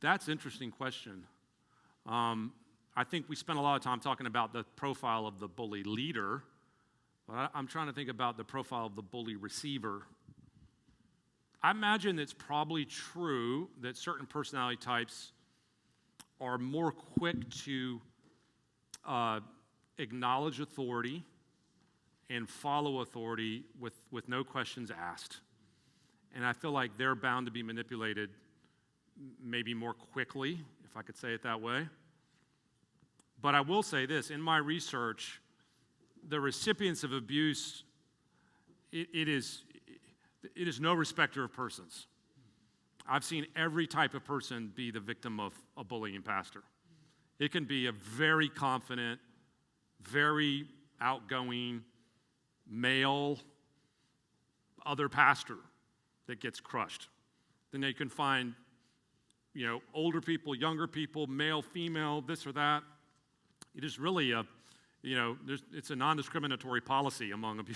That's an interesting question. I think we spent a lot of time talking about the profile of the bully leader, but I'm trying to think about the profile of the bully receiver. I imagine it's probably true that certain personality types are more quick to acknowledge authority and follow authority with no questions asked. And I feel like they're bound to be manipulated maybe more quickly, if I could say it that way. But I will say this, in my research, the recipients of abuse, it is no respecter of persons. I've seen every type of person be the victim of a bullying pastor. It can be a very confident, very outgoing, male, other pastor that gets crushed. Then you can find, older people, younger people, male, female, this or that. It is really it's a non-discriminatory policy among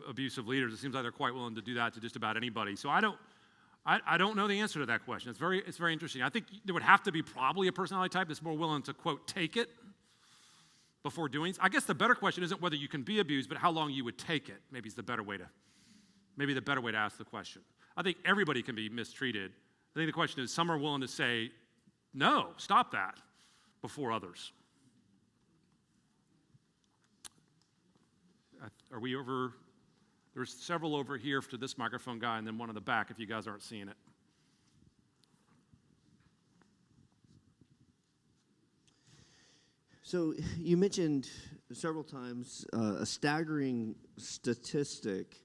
abusive leaders. It seems like they're quite willing to do that to just about anybody. So I don't know the answer to that question. It's very interesting. I think there would have to be probably a personality type that's more willing to, quote, take it before doing it. I guess the better question isn't whether you can be abused, but how long you would take it. Maybe the better way to ask the question. I think everybody can be mistreated. I think the question is, some are willing to say, no, stop that, before others. Are we over? There's several over here to this microphone guy, and then one in the back if you guys aren't seeing it. So you mentioned several times a staggering statistic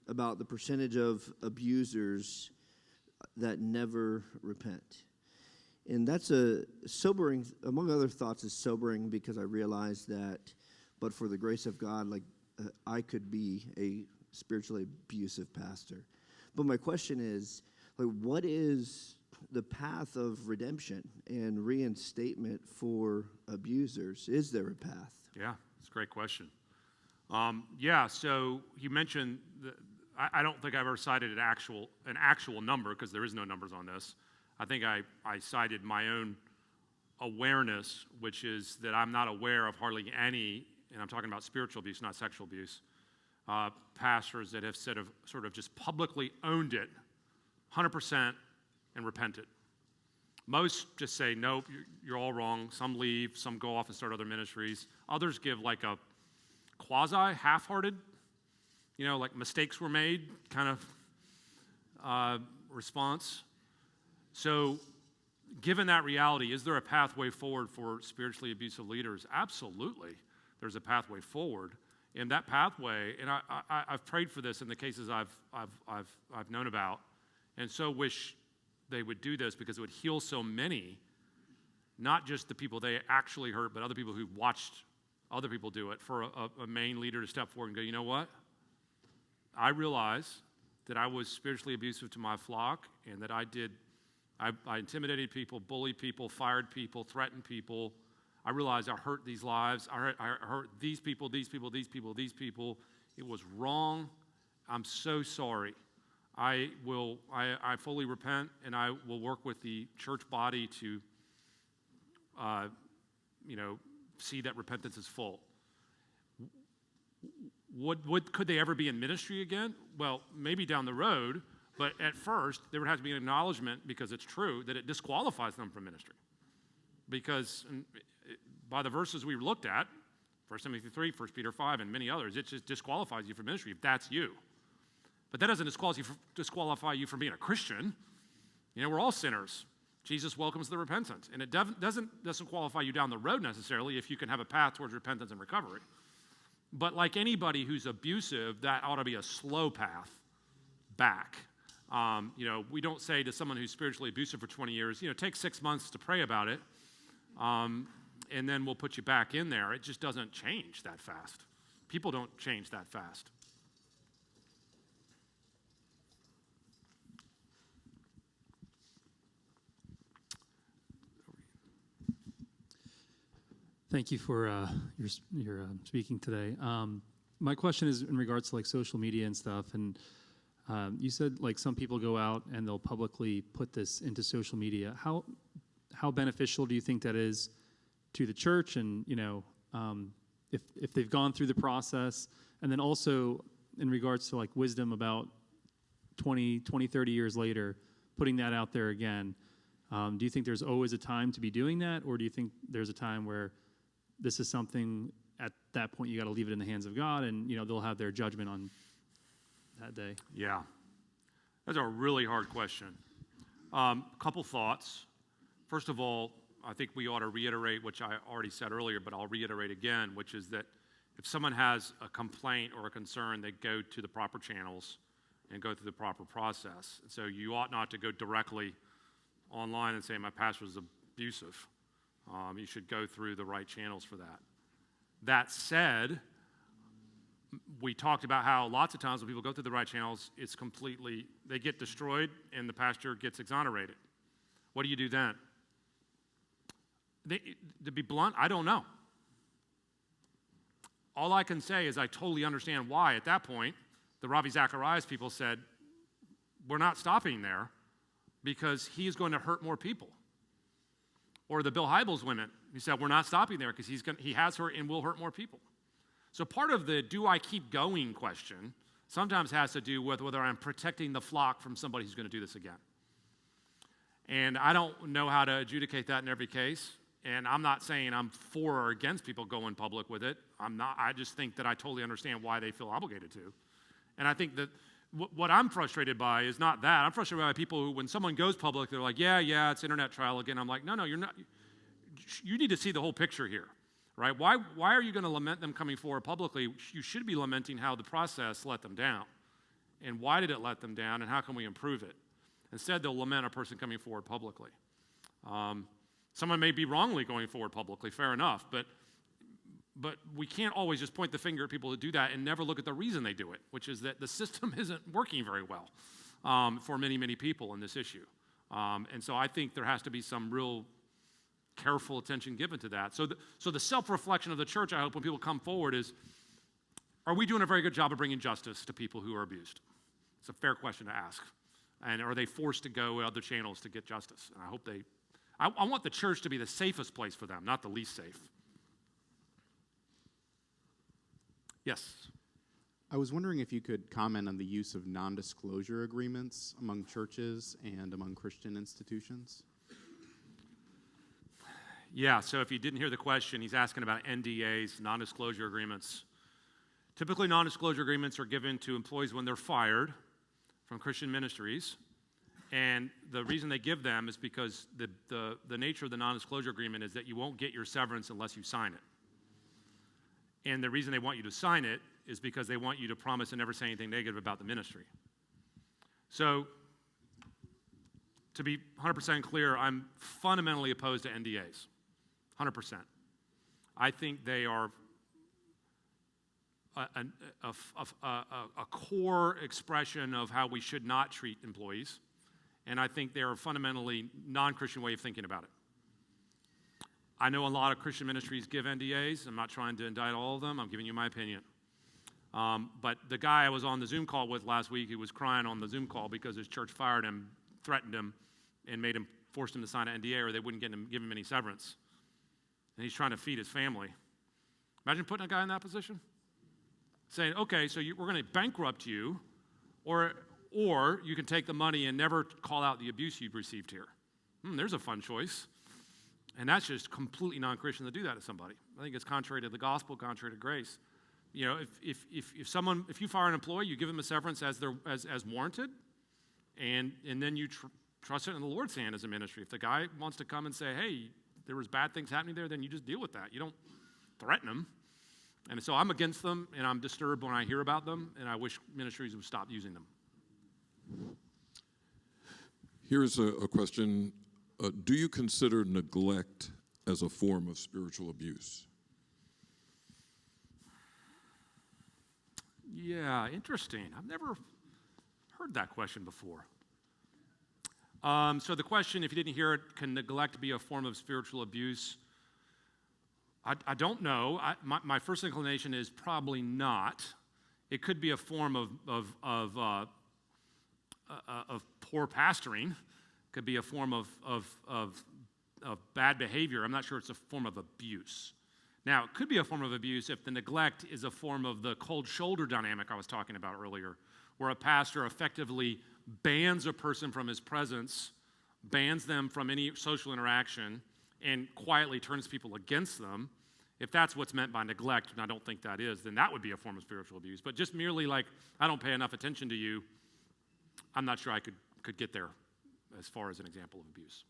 about the percentage of abusers that never repent. And that's a sobering, among other thoughts, is sobering because I realize that, but for the grace of God, I could be a spiritually abusive pastor. But my question is, what is the path of redemption and reinstatement for abusers? Is there a path? Yeah, that's a great question. So you mentioned, I don't think I've ever cited an actual number, because there is no numbers on this. I think I cited my own awareness, which is that I'm not aware of hardly any, and I'm talking about spiritual abuse, not sexual abuse, pastors that have sort of just publicly owned it 100% and repented. Most just say, nope, you're all wrong. Some leave, some go off and start other ministries. Others give like a quasi half-hearted, like mistakes were made kind of response. So given that reality, is there a pathway forward for spiritually abusive leaders? Absolutely. There's a pathway forward. And that pathway, and I've prayed for this in the cases I've known about, and so wish they would do this because it would heal so many, not just the people they actually hurt, but other people who watched other people do it, for a main leader to step forward and go, you know what? I realize that I was spiritually abusive to my flock, and that I intimidated people, bullied people, fired people, threatened people. I realized I hurt these lives. I hurt these people, these people, these people, these people. It was wrong. I'm so sorry. I fully repent, and I will work with the church body to see that repentance is full. Could they ever be in ministry again? Well, maybe down the road, but at first there would have to be an acknowledgement, because it's true, that it disqualifies them from ministry. Because by the verses we looked at, 1 Timothy 3, 1 Peter 5, and many others, it just disqualifies you from ministry if that's you. But that doesn't disqualify you from being a Christian. We're all sinners. Jesus welcomes the repentant. And it doesn't qualify you down the road necessarily if you can have a path towards repentance and recovery. But like anybody who's abusive, that ought to be a slow path back. We don't say to someone who's spiritually abusive for 20 years, take 6 months to pray about it, and then we'll put you back in there. It just doesn't change that fast. People don't change that fast. Thank you for your speaking today. My question is in regards to like social media and stuff. And you said like some people go out and they'll publicly put this into social media. How beneficial do you think that is to the church? And if they've gone through the process, and then also in regards to like wisdom about 20, 30 years later, putting that out there again. Do you think there's always a time to be doing that, or do you think there's a time where this is something at that point you got to leave it in the hands of God, and they'll have their judgment on that day? Yeah, that's a really hard question. Couple thoughts. First of all, I think we ought to reiterate, which I already said earlier, but I'll reiterate again, which is that if someone has a complaint or a concern, they go to the proper channels and go through the proper process. So you ought not to go directly online and say, my pastor is abusive. You should go through the right channels for that. That said, we talked about how lots of times when people go through the right channels, they get destroyed and the pastor gets exonerated. What do you do then? To be blunt, I don't know. All I can say is I totally understand why at that point the Ravi Zacharias people said, we're not stopping there because he's going to hurt more people. Or the Bill Hybels women, he said, we're not stopping there because he has hurt and will hurt more people. So part of the do I keep going question sometimes has to do with whether I'm protecting the flock from somebody who's going to do this again. And I don't know how to adjudicate that in every case. And I'm not saying I'm for or against people going public with it. I'm not. I just think that I totally understand why they feel obligated to. And I think that what I'm frustrated by is not that. I'm frustrated by people who, when someone goes public, they're like, yeah, it's internet trial again. I'm like, no, you're not. You need to see the whole picture here, right? Why are you going to lament them coming forward publicly? You should be lamenting how the process let them down. And why did it let them down, and how can we improve it? Instead, they'll lament a person coming forward publicly. Someone may be wrongly going forward publicly, fair enough, but we can't always just point the finger at people who do that and never look at the reason they do it, which is that the system isn't working very well for many, many people in this issue. And so I think there has to be some real careful attention given to that. So the self-reflection of the church, I hope, when people come forward is, are we doing a very good job of bringing justice to people who are abused? It's a fair question to ask. And are they forced to go other channels to get justice? And I hope I want the church to be the safest place for them, not the least safe. Yes. I was wondering if you could comment on the use of non-disclosure agreements among churches and among Christian institutions. Yeah, so if you didn't hear the question, he's asking about NDAs, non-disclosure agreements. Typically, non-disclosure agreements are given to employees when they're fired from Christian ministries. And the reason they give them is because the nature of the non-disclosure agreement is that you won't get your severance unless you sign it. And the reason they want you to sign it is because they want you to promise to never say anything negative about the ministry. So, to be 100% clear, I'm fundamentally opposed to NDAs, 100%. I think they are a core expression of how we should not treat employees. And I think they're a fundamentally non-Christian way of thinking about it. I know a lot of Christian ministries give NDAs. I'm not trying to indict all of them. I'm giving you my opinion. But the guy I was on the Zoom call with last week, he was crying on the Zoom call because his church fired him, threatened him, and forced him to sign an NDA or they wouldn't give him any severance. and he's trying to feed his family. Imagine putting a guy in that position. Saying, okay, so we're going to bankrupt you, or you can take the money and never call out the abuse you've received here. There's a fun choice. And that's just completely non-Christian to do that to somebody. I think it's contrary to the gospel, contrary to grace. You know, if you fire an employee, you give them a severance as warranted, and then you trust it in the Lord's hand as a ministry. If the guy wants to come and say, hey, there was bad things happening there, then you just deal with that. You don't threaten them. And so I'm against them, and I'm disturbed when I hear about them, and I wish ministries would stop using them. Here's a question. Do you consider neglect as a form of spiritual abuse? Yeah, interesting. I've never heard that question before. So the question, if you didn't hear it, can neglect be a form of spiritual abuse? I don't know. My first inclination is probably not. It could be a form of poor pastoring. It could be a form of bad behavior. I'm not sure it's a form of abuse. Now, it could be a form of abuse if the neglect is a form of the cold shoulder dynamic I was talking about earlier, where a pastor effectively bans a person from his presence, bans them from any social interaction, and quietly turns people against them. If that's what's meant by neglect, and I don't think that is, then that would be a form of spiritual abuse. But just merely like, I don't pay enough attention to you, I'm not sure I could get there as far as an example of abuse.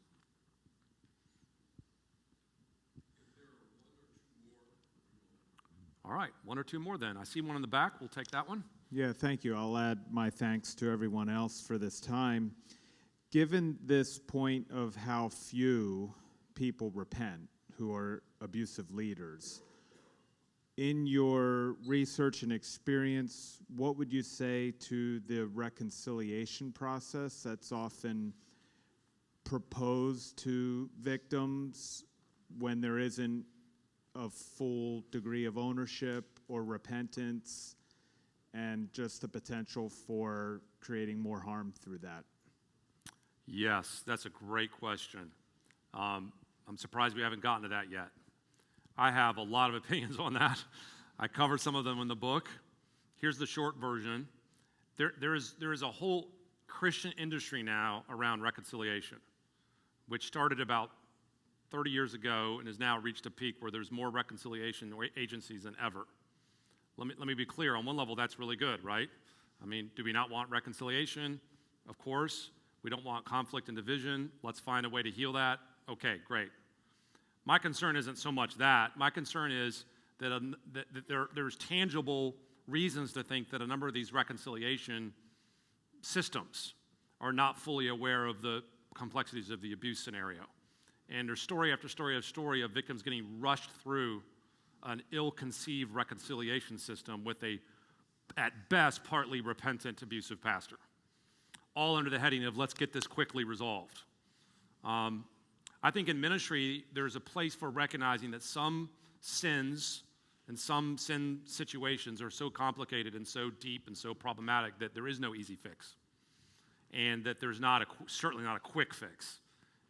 All right, one or two more then. I see one in the back. We'll take that one. Yeah, thank you. I'll add my thanks to everyone else for this time. Given this point of how few people repent who are abusive leaders, in your research and experience, what would you say to the reconciliation process that's often proposed to victims when there isn't a full degree of ownership or repentance, and just the potential for creating more harm through that? Yes, that's a great question. I'm surprised we haven't gotten to that yet. I have a lot of opinions on that. I covered some of them in the book. Here's the short version. There is a whole Christian industry now around reconciliation, which started about 30 years ago and has now reached a peak where there's more reconciliation agencies than ever. Let me be clear. On one level, that's really good, right? I mean, do we not want reconciliation? Of course. We don't want conflict and division. Let's find a way to heal that. Okay, great. My concern isn't so much that. My concern is that there's tangible reasons to think that a number of these reconciliation systems are not fully aware of the complexities of the abuse scenario. And there's story after story after story of victims getting rushed through an ill-conceived reconciliation system with a, at best, partly repentant, abusive pastor, all under the heading of let's get this quickly resolved. I think in ministry, there's a place for recognizing that some sins and some sin situations are so complicated and so deep and so problematic that there is no easy fix, and that there's certainly not a quick fix,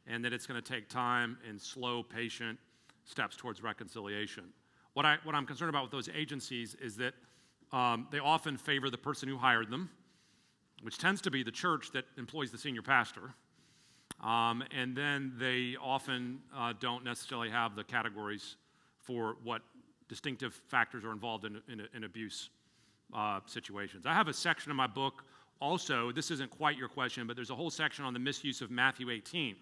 and that it's going to take time and slow, patient steps towards reconciliation. What I'm concerned about with those agencies is that they often favor the person who hired them, which tends to be the church that employs the senior pastor. And then they often don't necessarily have the categories for what distinctive factors are involved in abuse situations. I have a section in my book also, this isn't quite your question, but there's a whole section on the misuse of Matthew 18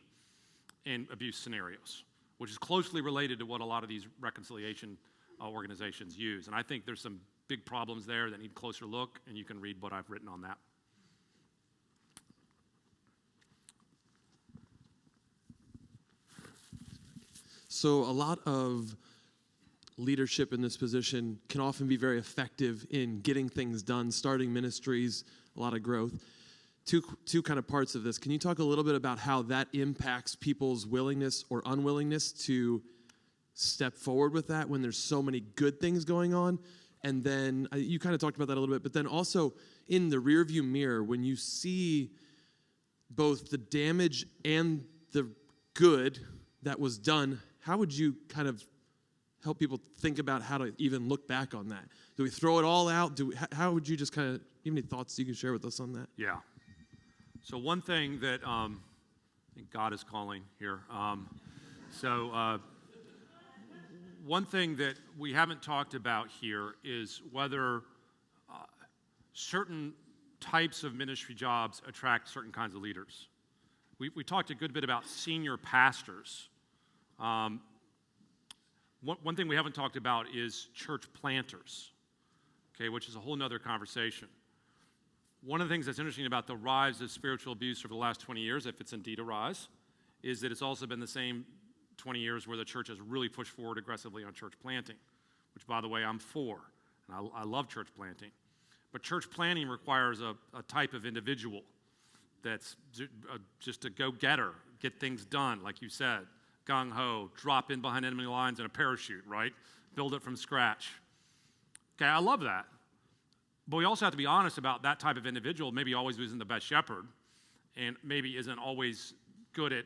in abuse scenarios, which is closely related to what a lot of these reconciliation organizations use. And I think there's some big problems there that need a closer look, and you can read what I've written on that. So a lot of leadership in this position can often be very effective in getting things done, starting ministries, a lot of growth. Two kind of parts of this. Can you talk a little bit about how that impacts people's willingness or unwillingness to step forward with that when there's so many good things going on? And then you kind of talked about that a little bit, but then also in the rearview mirror, when you see both the damage and the good that was done, how would you kind of help people think about how to even look back on that? Do we throw it all out? How would you just kind of, you have any thoughts you can share with us on that? Yeah. So one thing that I think God is calling here. One thing that we haven't talked about here is whether certain types of ministry jobs attract certain kinds of leaders. We talked a good bit about senior pastors. One thing we haven't talked about is church planters, okay, which is a whole nother conversation. One of the things that's interesting about the rise of spiritual abuse over the last 20 years, if it's indeed a rise, is that it's also been the same 20 years where the church has really pushed forward aggressively on church planting, which, by the way, I'm for. And I love church planting. But church planting requires a type of individual that's just a go-getter, get things done, like you said, gung-ho, drop in behind enemy lines in a parachute, right? Build it from scratch. Okay, I love that. But we also have to be honest about that type of individual maybe always isn't the best shepherd and maybe isn't always good at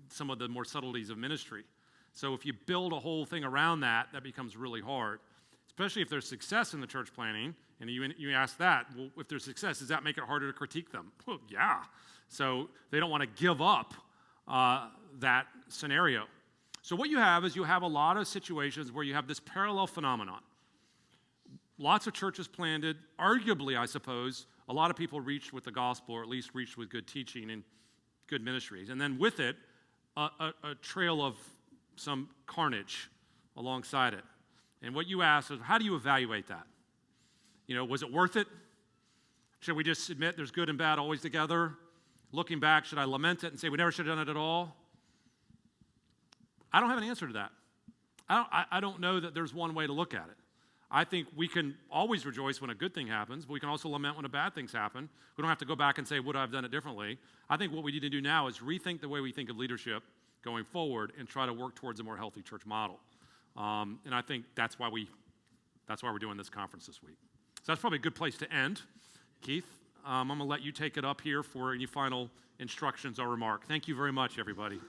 some of the more subtleties of ministry. So if you build a whole thing around that, that becomes really hard, especially if there's success in the church planting. And you ask that, well, if there's success, does that make it harder to critique them? Well, yeah. So they don't want to give up that scenario. So what you have is you have a lot of situations where you have this parallel phenomenon. Lots of churches planted, arguably, I suppose, a lot of people reached with the gospel, or at least reached with good teaching and good ministries. And then with it, a trail of some carnage alongside it. And what you ask is, how do you evaluate that? Was it worth it? Should we just admit there's good and bad always together? Looking back, should I lament it and say we never should have done it at all? I don't have an answer to that. I don't know that there's one way to look at it. I think we can always rejoice when a good thing happens, but we can also lament when a bad thing's happen. We don't have to go back and say, would I have done it differently? I think what we need to do now is rethink the way we think of leadership going forward and try to work towards a more healthy church model. And I think that's why we're doing this conference this week. So that's probably a good place to end. Keith, I'm going to let you take it up here for any final instructions or remark. Thank you very much, everybody.